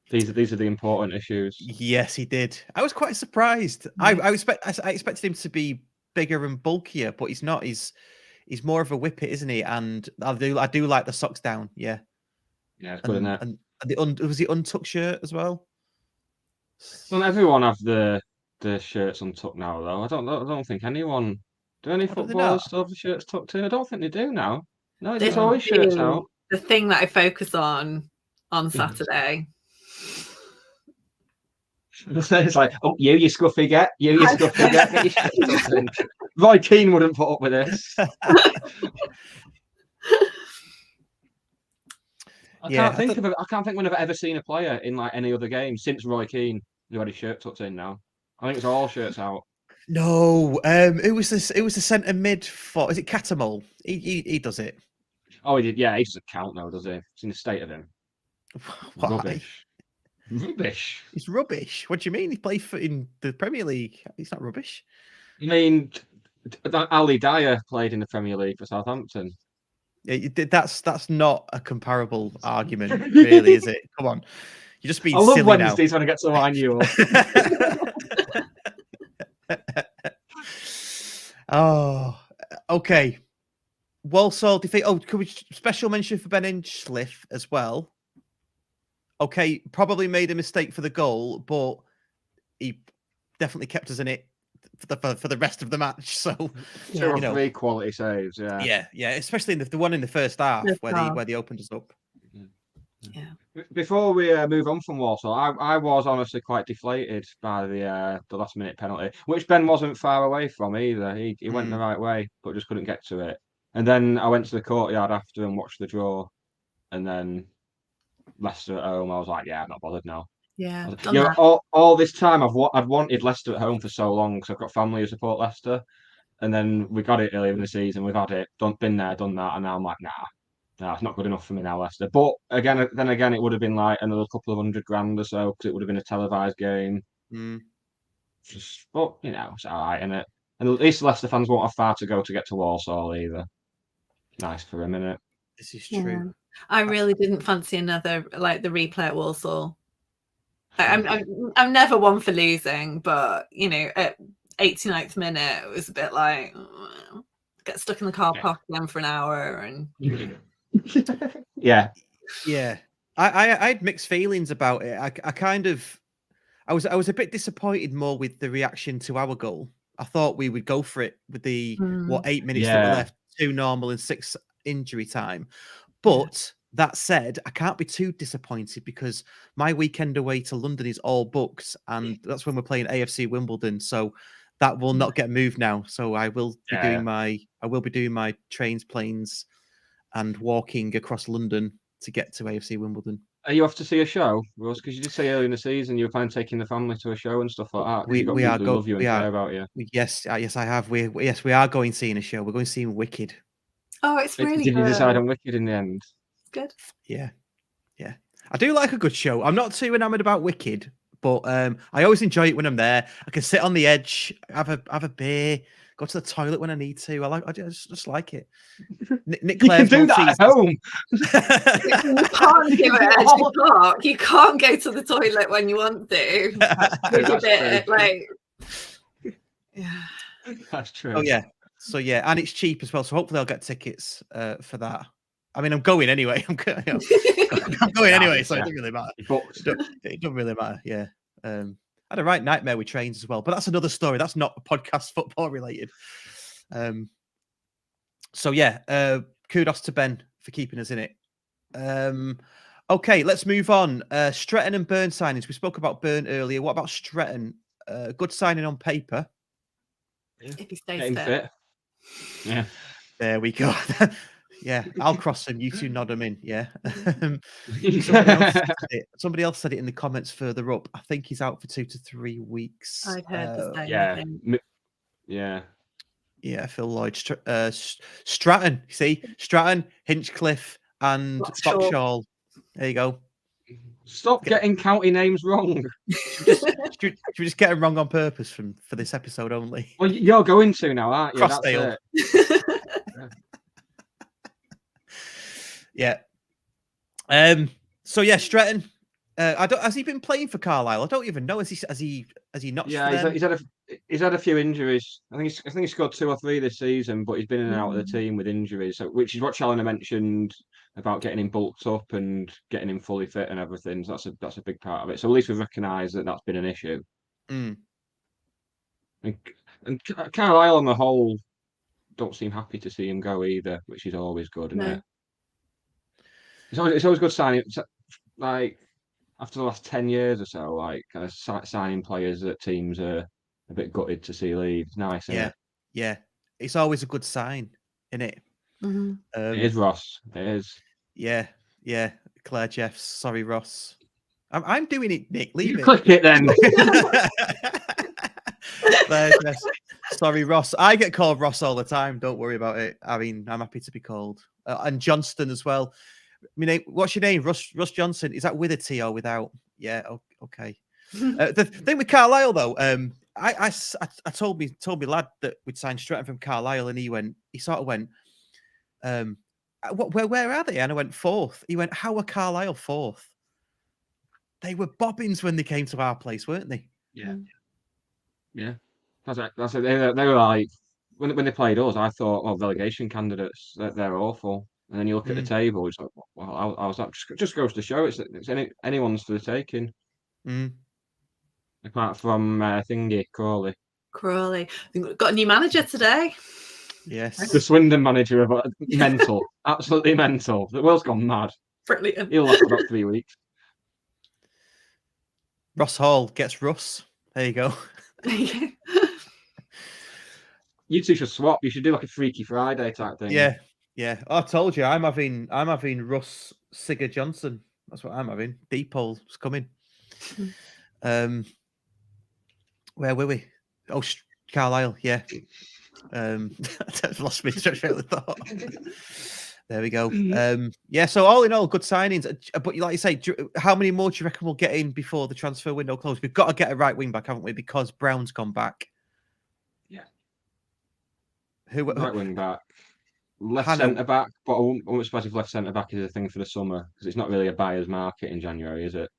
These are the important issues. Yes, he did. I was quite surprised. I expected him to be bigger and bulkier, but he's not. He's more of a whippet, isn't he? And I do like the socks down. Yeah. Yeah, it's good, isn't it? And was the untucked shirt as well? Doesn't everyone have the shirts untucked now, though? I don't think anyone. Do any footballers still have the shirts tucked in? I don't think they do now. No, there's always shirts out. The thing that I focus on Saturday. It's like, oh, you scruffy get. Get your shirts tucked in. Roy Keane wouldn't put up with this. I can't think we've ever seen a player in like any other game since Roy Keane who had his shirt tucked in now. I think it's all shirts out. No, it was the centre mid for. Is it Catamol? He does it. Oh, he did. Yeah, he doesn't count now, does he? It's in the state of him. Why? Rubbish. It's rubbish. What do you mean? He played in the Premier League. He's not rubbish. I mean, Ali Dyer played in the Premier League for Southampton. That's not a comparable argument, really, is it? Come on, you're just being silly now. I love Wednesdays when I get to line you up. Oh, okay. Walsall defeat. Oh, could we special mention for Ben Inchliff as well? Okay, probably made a mistake for the goal, but he definitely kept us in it for the rest of the match. So 2 or 3 quality saves. Yeah. Especially in the one in the first half where they opened us up. Yeah. Before we move on from Walsall, I was honestly quite deflated by the last minute penalty, which Ben wasn't far away from either. He went the right way, but just couldn't get to it. And then I went to the Courtyard after and watched the draw, and then Leicester at home. I was like, yeah, I'm not bothered now. Yeah. All this time I'd wanted Leicester at home for so long because I've got family who support Leicester, and then we got it earlier in the season. We've had it, been there, done that, and now I'm like, nah, it's not good enough for me now, Leicester. But again, it would have been like another couple of $100,000 or so because it would have been a televised game. But it's all right, innit? And at least Leicester fans won't have far to go to get to Walsall either. Nice for a minute. This is true. Yeah. I really didn't fancy another like the replay at Walsall. I'm never one for losing, but at 89th minute it was a bit like get stuck in the car park again for an hour and yeah. I had mixed feelings about it. I was a bit disappointed more with the reaction to our goal. I thought we would go for it with the 8 minutes that were left, 2 normal and 6 injury time. But that said, I can't be too disappointed because my weekend away to London is all booked, and that's when we're playing AFC Wimbledon. So that will not get moved now. So I will be doing my trains, planes, and walking across London to get to AFC Wimbledon. Are you off to see a show, Rose? Because you did say earlier in the season you were planning on taking the family to a show and stuff like that. 'Cause you've got people who love you and care about you. Yes, yes, I have. We are going seeing a show. We're going seeing Wicked. Oh, it's really Did you good. decide on Wicked in the end? Good. Yeah. I do like a good show. I'm not too enamored about Wicked, but I always enjoy it when I'm there. I can sit on the edge, have a beer, go to the toilet when I need to. I just like it. Nick You can Clare's do that Maltese- at home. You can't give it a edge to park. You can't go to the toilet when you want to. With your bit, like, yeah. That's true. Oh yeah. So yeah, and it's cheap as well. So hopefully I'll get tickets for that. I mean, I'm going anyway. I'm going anyway, so it doesn't really matter. It doesn't really matter. Yeah. I had a right nightmare with trains as well, but that's another story. That's not podcast football related. So yeah, kudos to Ben for keeping us in it. Okay, let's move on. Stretton and Burn signings. We spoke about Burn earlier. What about Stretton? Good signing on paper. If he stays Getting fit. Yeah. There we go. Yeah, I'll cross them. You two nod them in. Yeah. Somebody else said it in the comments further up. I think he's out for 2 to 3 weeks. I'd heard the same thing. Yeah. Yeah, Phil Lloyd. Stratton. See? Stratton, Hinchcliffe, and Stockshall. There you go. Stop getting county names wrong. Should we just get them wrong on purpose for this episode only? Well, you're going to now, aren't you? Crossdale. Yeah. So yeah, Stretton. Has he been playing for Carlisle? I don't even know. Has he not? Yeah, he's had a few injuries. I think he scored 2 or 3 this season, but he's been in and out of the team with injuries. So, which is what Challoner mentioned about getting him bulked up and getting him fully fit and everything. So that's a big part of it. So at least we've recognised that that's been an issue. Mm. And Carlisle on the whole don't seem happy to see him go either, which is always good, isn't it? It's always good signing. Like after the last 10 years or so, like kind of signing players that teams are a bit gutted to see leave. It's nice, isn't it? Yeah. It's always a good sign, isn't it? Mm-hmm. It is, Ross. It is. Yeah. Claire Jeffs. Sorry, Ross. I'm doing it, Nick. Leave You it. click it then. Claire Jeffs. Sorry, Ross. I get called Ross all the time. Don't worry about it. I mean, I'm happy to be called. And Johnston as well. I mean, what's your name? Russ Johnson. Is that with a T or without? Yeah. Okay. The thing with Carlisle though, I told me lad that we'd signed Stratton from Carlisle, and he sort of went, where are they? And I went 4th. He went, how are Carlisle 4th? They were bobbins when they came to our place, weren't they? Yeah. That's it. They were like when they played us, I thought, well, relegation candidates, they're awful. And then you look at the table, it's like, well, I was that just goes to show it's anyone's for the taking. Apart from Crawley. Got a new manager today. Yes. The Swindon manager of mental, absolutely mental. The world's gone mad. Brilliant. He'll last about 3 weeks. Ross Hall gets Russ. There you go. You two should swap. You should do like a Freaky Friday type thing. Yeah. I told you, I'm having Russ Sigurd Johnson. That's what I'm having. Deepol's coming. Where were we? Oh, Carlisle. Yeah. I've lost my train of thought. There we go. Yeah. So all in all, good signings. But like you say, how many more do you reckon we'll get in before the transfer window closes? We've got to get a right wing back, haven't we? Because Brown's gone back. Yeah. Right wing back. Left centre back, but I wouldn't suppose if left centre back is a thing for the summer because it's not really a buyer's market in January, is it?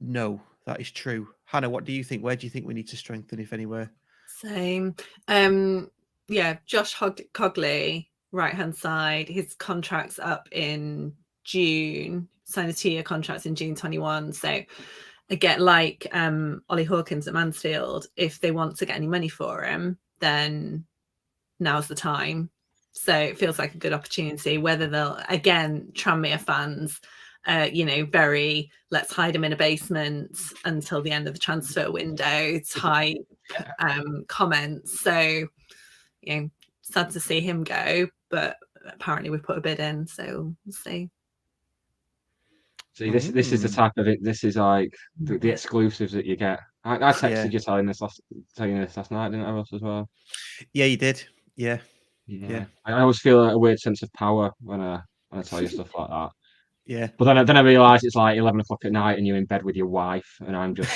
No, that is true. Hannah, what do you think? Where do you think we need to strengthen, if anywhere? Same. Yeah, Josh Cogley, right hand side. His contract's up in June. Signed a 2-year contract in June 21. So again, like Ollie Hawkins at Mansfield, if they want to get any money for him, then now's the time. So it feels like a good opportunity. Whether they'll, again, Tranmere fans, very let's hide him in a basement until the end of the transfer window type comments. So, sad to see him go, but apparently we put a bid in, so we'll see. See, this is the type of it. This is like the exclusives that you get. I texted you telling this last night, didn't I, Ross, as well? Yeah, you did. Yeah. I always feel a weird sense of power when I tell you stuff like that. Yeah. But then I realise it's like 11 o'clock at night and you're in bed with your wife, and I'm just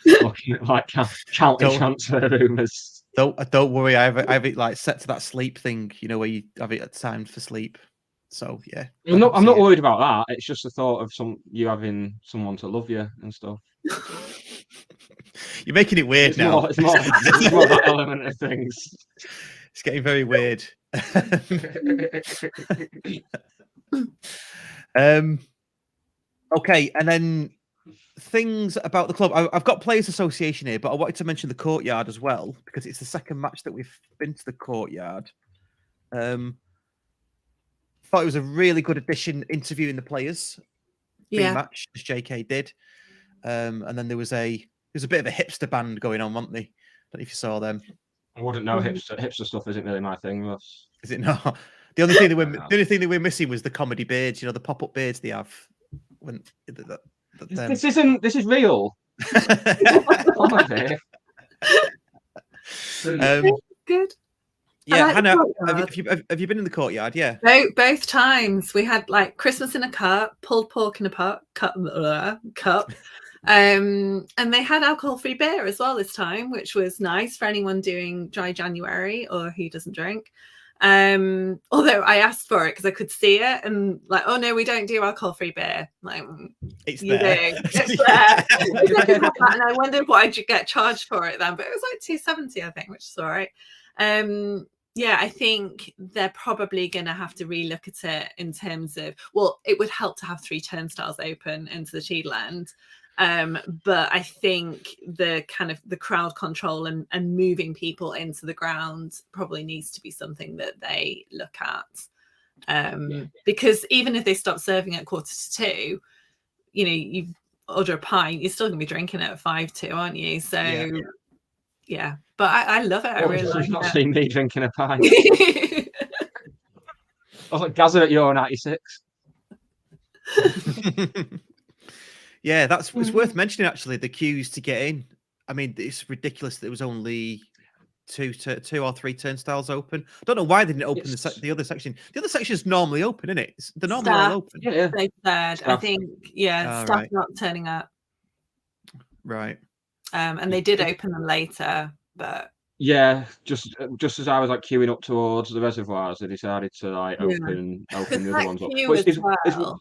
looking at like counting transfer rumours. Don't worry. I have it like set to that sleep thing, where you have it timed for sleep. So yeah, I'm not worried about that. It's just the thought of you having someone to love you and stuff. You're making it weird now. It's more that element of things. It's getting very weird. Okay, and then things about the club. I've got Players Association here, but I wanted to mention the Courtyard as well because it's the second match that we've been to the Courtyard. Thought it was a really good addition, interviewing the players. Pre-match, as JK did, and then there was a bit of a hipster band going on, weren't they? I don't know if you saw them. I wouldn't know. Hipster stuff isn't really my thing, Ross. Is it not? The only thing they were missing was the comedy beards. The pop-up beards they have. This is real. Good. Yeah, like Hannah, have you been in the Courtyard? Yeah. Both times we had like Christmas in a cup, pulled pork in a cup. And they had alcohol-free beer as well this time, which was nice for anyone doing dry January or who doesn't drink. Although I asked for it because I could see it and like, oh no, we don't do alcohol-free beer. Like, it's you there. do. It's there. And I wondered what I'd get charged for it then, but it was like $2.70, I think, which is all right. I think they're probably going to have to relook at it in terms of, well, it would help to have 3 turnstiles open into the Cheadle end. But I think the kind of the crowd control and moving people into the ground probably needs to be something that they look at. Because even if they stop serving at 1:45, you order a pint, you're still going to be drinking it at 5:45, aren't you? So, yeah. But I love it. I really like it. Not seen me drinking a pint. I was like Gazza at Euro 96. Yeah, it's worth mentioning actually, the queues to get in. I mean, it's ridiculous that there was only two or three turnstiles open. I don't know why they didn't open the other section. The other section is normally open, isn't it? They're normally all open. Yeah. They said, I think, staff right. not turning up. Right. And they did open them later, but yeah, just as I was like queuing up towards the reservoirs, they decided to like open the other ones up.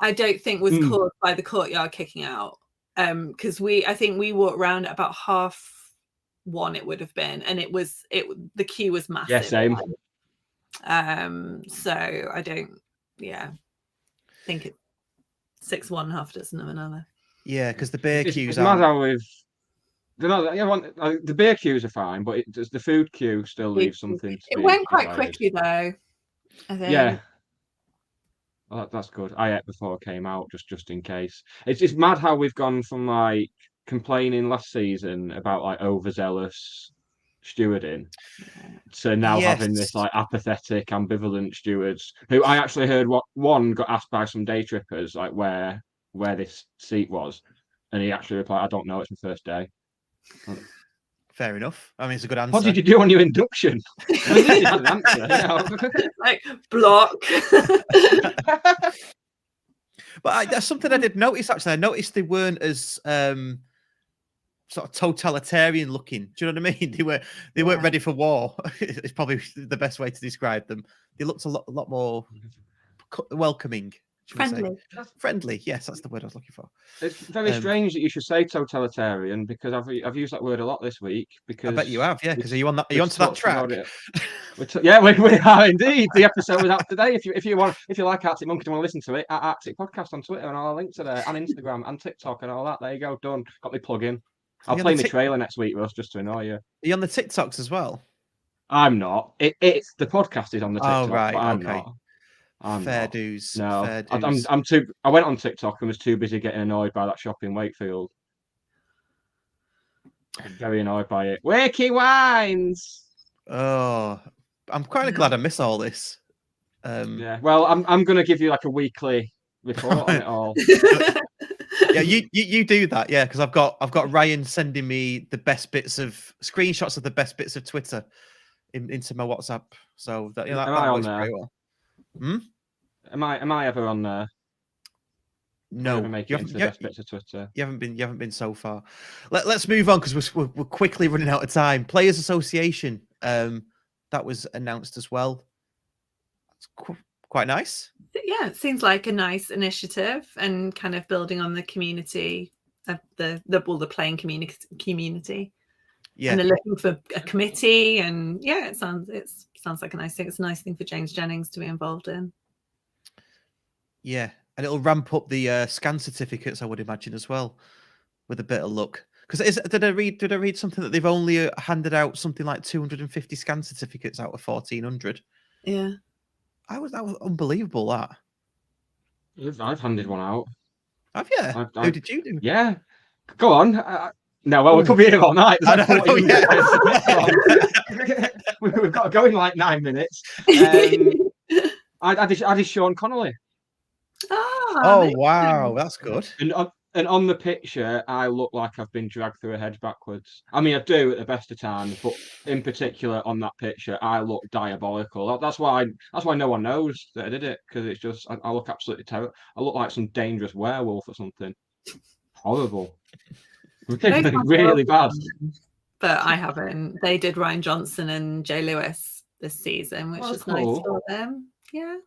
I don't think was caused by the Courtyard kicking out, because I think we walked around at about 1:30. It would have been, and the queue was massive. Yeah, same. So I don't. Yeah, think it's 6 one half dozen of another. Yeah, because the beer queues are. Mad how the beer queues are fine, but the food queue still leaves something. It went quite quickly though, I think. Yeah. Well, that's good. I ate before I came out, just in case. It's mad how we've gone from like complaining last season about like overzealous stewarding to now having this like apathetic, ambivalent stewards who I actually heard one got asked by some day trippers like where this seat was, and he actually replied, "I don't know. It's my first day." Fair enough. I mean, it's a good answer. What did you do on your induction? I mean, you had an answer, like block. But that's something I did notice. Actually, I noticed they weren't as sort of totalitarian looking. Do you know what I mean? They weren't ready for war. It's probably the best way to describe them. They looked a lot more welcoming. Friendly, yes, that's the word I was looking for. It's very strange that you should say totalitarian because I've used that word a lot this week. Because I bet you have, yeah. Because are you onto that track? Yeah, we are indeed. The episode was out today. If you like Arctic Monkeys and want to listen to it, at Arctic Podcast on Twitter and all our links are there, and Instagram and TikTok and all that. There you go, done. Got me plug in. I'll play my trailer next week, Russ, just to annoy you. Are you on the TikToks as well? I'm not. It's the podcast is on the TikTok, right, but I'm okay. not. I'm Fair not. dues. No, Fair dues. I'm too. I went on TikTok and was too busy getting annoyed by that shop in Wakefield. I'm very annoyed by it. Wakey Wines. Oh, I'm kind of glad I miss all this. Yeah. Well, I'm gonna give you like a weekly report on it all. Yeah, you do that, yeah, because I've got Ryan sending me the best bits of screenshots of the best bits of Twitter into my WhatsApp. So that Am I that on works there? very well. Am I ever on there? No, Ever make it into the best bits of Twitter? You haven't been so far. Let's move on because we're quickly running out of time. Players Association, that was announced as well. It's quite nice. Yeah, it seems like a nice initiative and kind of building on the community of the playing community. Yeah, and they're looking for a committee, and yeah, it sounds like a nice thing. It's a nice thing for James Jennings to be involved in. Yeah, and it'll ramp up the scan certificates, I would imagine, as well, with a bit of luck. Because did I read something that they've only handed out something like 250 scan certificates out of 1,400? Yeah, that was unbelievable. That I've handed one out. Have you? Who did you do? Yeah, go on. No, well, we could be here all night. We've got to go in like 9 minutes. I did Sean Connolly. Oh wow, that's good. And on the picture, I look like I've been dragged through a hedge backwards. I mean, I do at the best of times, but in particular on that picture, I look diabolical. That's why no one knows that I did it, because it's just I look absolutely terrible. I look like some dangerous werewolf or something. Horrible. Really bad. But I haven't. They did Ryan Johnson and Jay Lewis this season, which is nice for them. Yeah.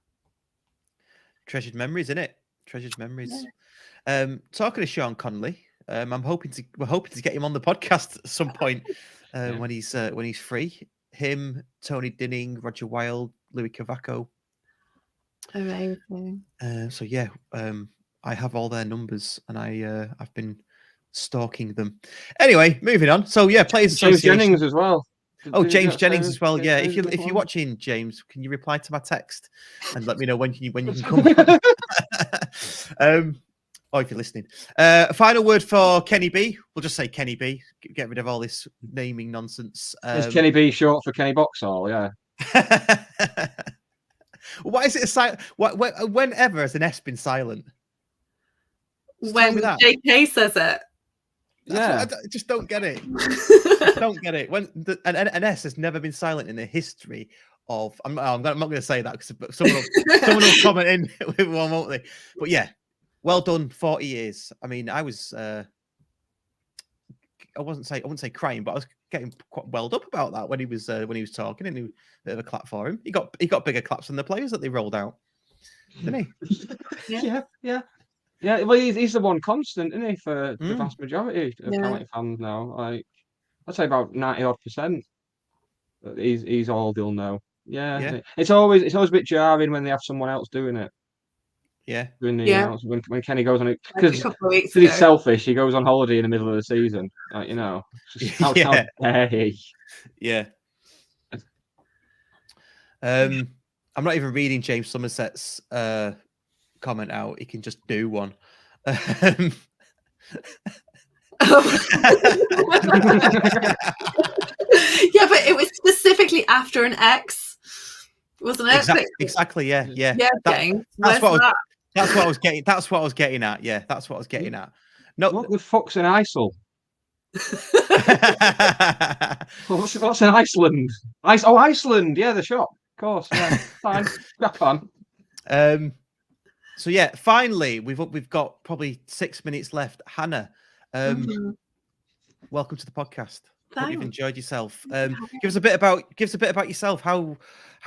Treasured memories, innit? Treasured memories. Yeah. Talking to Sean Connolly, we're hoping to get him on the podcast at some point when he's free. Him, Tony Dinning, Roger Wilde, Louis Cavaco. Amazing. So yeah, I have all their numbers, and I've been stalking them. Anyway, moving on. So yeah, Players Association. James Jennings as well. James Jennings as well. Yeah, if you're watching, James, can you reply to my text and let me know when you can come? Or if you're listening. Final word for Kenny B. We'll just say Kenny B. Get rid of all this naming nonsense. Is Kenny B short for Kenny Boxall? Yeah. Why is it a silent? Whenever has an S been silent? When JK says it. I just don't get it. Don't get it. When an S has never been silent in the history of. I'm not going to say that because someone will comment in with one, won't they? But yeah, well done. 40 years. I mean, I was. I wouldn't say crying, but I was getting quite welled up about that when he was talking, and a bit of a clap for him. He got bigger claps than the players that they rolled out, didn't he? Yeah, well, he's the one constant, isn't he, for the vast majority of County fans now? Like, I'd say about 90-odd%. He's all they'll know. Yeah. It's always a bit jarring when they have someone else doing it. Yeah. Doing the announcement when Kenny goes on it, because he's selfish. He goes on holiday in the middle of the season. Like, how dare he? Yeah. I'm not even reading James Somerset's comment out. He can just do one. Yeah, but it was specifically after an X, wasn't it? Exactly. Yeah. That's what I was getting. That's what I was getting at. Yeah, that's what I was getting at. No, what the fuck's an ISIL? What's an Iceland? Iceland. Yeah, the shop. Of course. Yeah, fine. Crack on. So yeah, finally we've got probably 6 minutes left. Hannah, welcome to the podcast. Hope you've enjoyed yourself. Give us a bit about yourself. How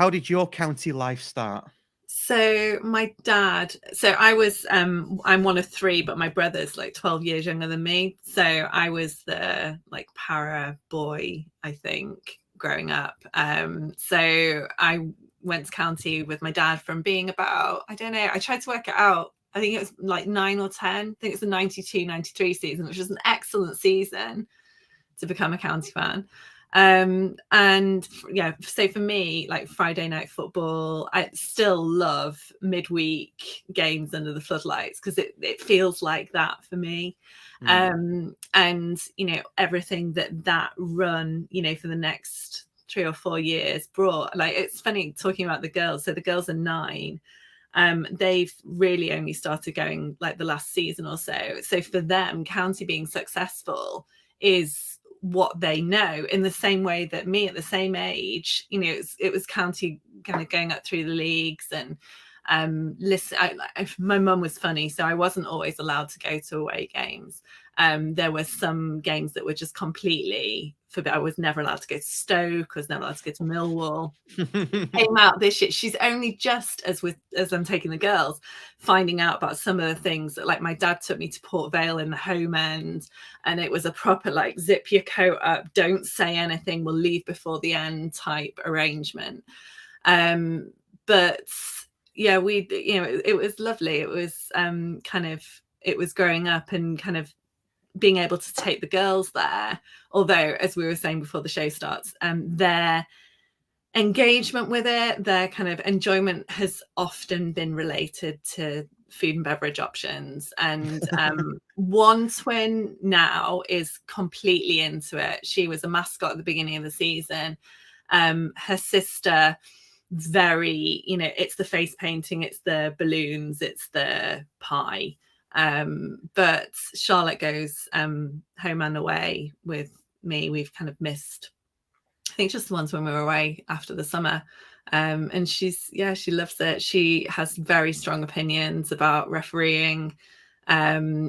did your county life start? So my dad. So I was. I'm one of three, but my brother's like 12 years younger than me. So I was the like para boy, I think, growing up. So I went to county with my dad from being about, I don't know, I tried to work it out. I think it was like 9 or 10. I think it's the 92-93 season, which was an excellent season to become a county fan. And yeah, so for me, like Friday night football, I still love midweek games under the floodlights because it feels like that for me. And you know, everything that run, you know, for the next 3 or 4 years brought, like, it's funny talking about the girls. So the girls are 9. They've really only started going like the last season or so. So for them, county being successful is what they know, in the same way that me at the same age, you know, it was county kind of going up through the leagues. And listen, my mum was funny, so I wasn't always allowed to go to away games. There were some games that were just completely forbidden. I was never allowed to go to Stoke. I was never allowed to go to Millwall. Came out this year. She's only just, as I'm taking the girls, finding out about some of the things that, like, my dad took me to Port Vale in the home end, and it was a proper, like, zip your coat up, don't say anything, we'll leave before the end type arrangement. But yeah, you know, it was lovely. It was kind of, it was growing up and kind of being able to take the girls there. Although, as we were saying before the show starts, their engagement with it, their kind of enjoyment has often been related to food and beverage options. And one twin now is completely into it. She was a mascot at the beginning of the season. Her sister, very, you know, it's the face painting, it's the balloons, it's the pie. But Charlotte goes home and away with me. We've kind of missed, I think, just the ones when we were away after the summer. And she loves it. She has very strong opinions about refereeing.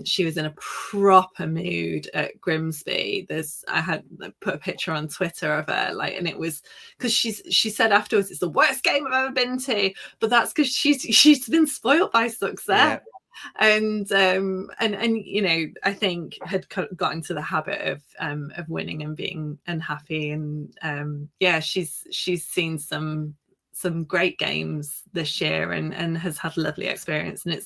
She was in a proper mood at Grimsby. I had put a picture on Twitter of her, like, and it was because she said afterwards, it's the worst game I've ever been to, but that's because she's been spoiled by success. Yeah. And you know, I think had got into the habit of winning and being unhappy. And yeah, she's seen some great games this year and has had a lovely experience. And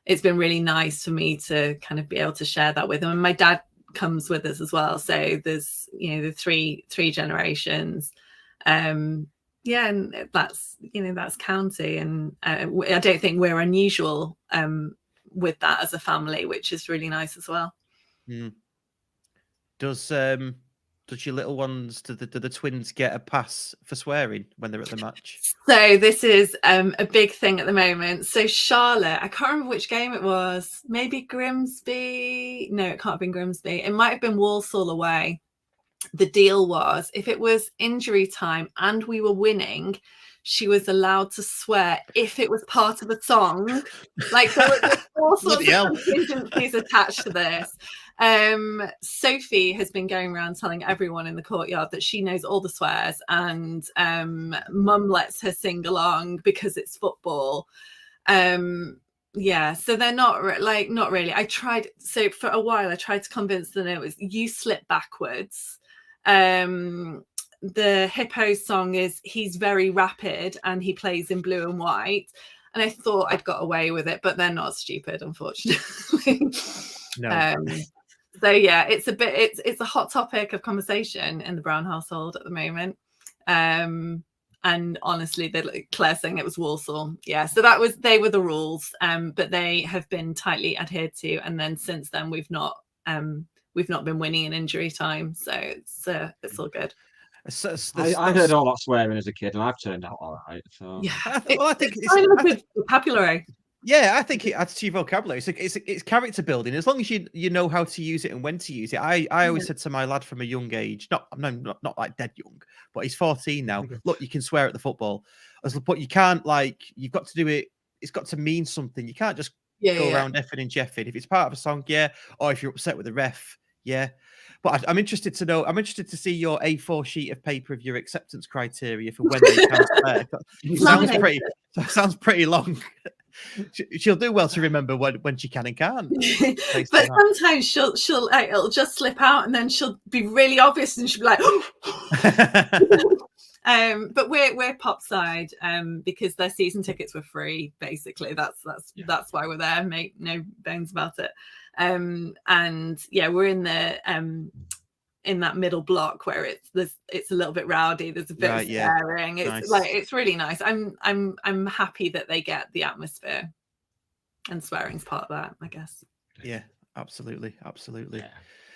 it's been really nice for me to kind of be able to share that with them. And my dad comes with us as well, so there's, you know, the three generations. Yeah, and that's, you know, that's county. And I don't think we're unusual with that as a family, which is really nice as well. Does your little ones, do the twins get a pass for swearing when they're at the match? So this is a big thing at the moment. So Charlotte, I can't remember which game it was, maybe Grimsby. No, it can't have been Grimsby. It might have been Walsall away. The deal was, if it was injury time and we were winning, she was allowed to swear if it was part of a song. Like, there were all sorts of contingencies attached to this. Sophie has been going around telling everyone in the Courtyard that she knows all the swears, and mum lets her sing along because it's football. Yeah, so they're not really. I tried, so for a while I tried to convince them it was you slip backwards. The Hippo song is he's very rapid and he plays in blue and white, and I thought I'd got away with it, but they're not stupid, unfortunately. No. So yeah, it's a hot topic of conversation in the Brown household at the moment. And honestly, Claire saying it was Walsall. Yeah, so they were the rules, but they have been tightly adhered to, and then since then we've not been winning in injury time, so it's all good. I heard all that swearing as a kid, and I've turned out all right. So yeah, I think it's kind of a good vocabulary. Yeah, I think it adds to your vocabulary. It's character building. As long as you know how to use it and when to use it. I always said to my lad from a young age, not like dead young, but he's 14 now. Okay. Look, you can swear at the football, but you can't, like, you've got to do it. It's got to mean something. You can't just go around effing and jeffing. If it's part of a song, yeah, or if you're upset with the ref, yeah. But I'm interested to know. I'm interested to see your A4 sheet of paper of your acceptance criteria for when they can swear. Sounds pretty long. She'll do well to remember when she can and can't. But sometimes she'll it'll just slip out, and then she'll be really obvious, and she'll be like, but we're pop side because their season tickets were free. Basically, that's why we're there. Make no bones about it. And yeah, we're in the in that middle block where it's a little bit rowdy. There's a bit of swearing. It's Nice. like it's really nice. I'm happy that they get the atmosphere, and swearing's part of that, I guess. Yeah, absolutely. Yeah.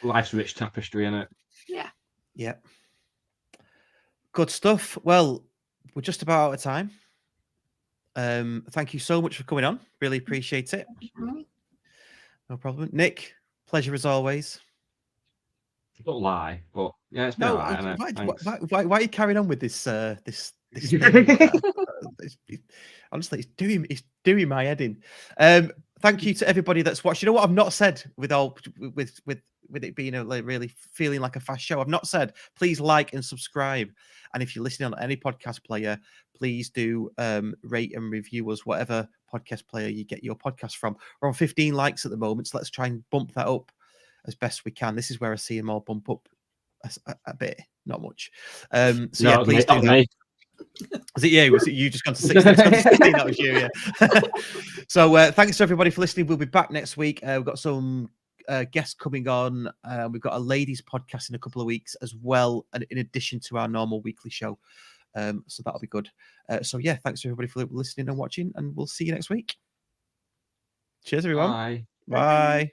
Life's rich tapestry, innit? Yeah. Good stuff. Well, we're just about out of time. Thank you so much for coming on. Really appreciate it. No problem. Nick, pleasure as always. Don't lie, but yeah, it's been No, alright, innit? why are you carrying on with this this thing? Honestly, it's doing my head in. Thank you to everybody that's watched. You know what I've not said with it being really feeling like a fast show. I've not said please like and subscribe. And if you're listening on any podcast player, please do rate and review us, whatever podcast player you get your podcast from. We're on 15 likes at the moment, so let's try and bump that up as best we can. This is where I see them all bump up a bit, not much. So yeah, please do that. Was it you? Was it you just gone to 16? It's gone to 16, that was you, yeah. So thanks to everybody for listening. We'll be back next week. We've got some guests coming on. We've got a ladies podcast in a couple of weeks as well, and in addition to our normal weekly show. So that'll be good. So yeah, thanks to everybody for listening and watching, and we'll see you next week. Cheers, everyone. Bye. Bye.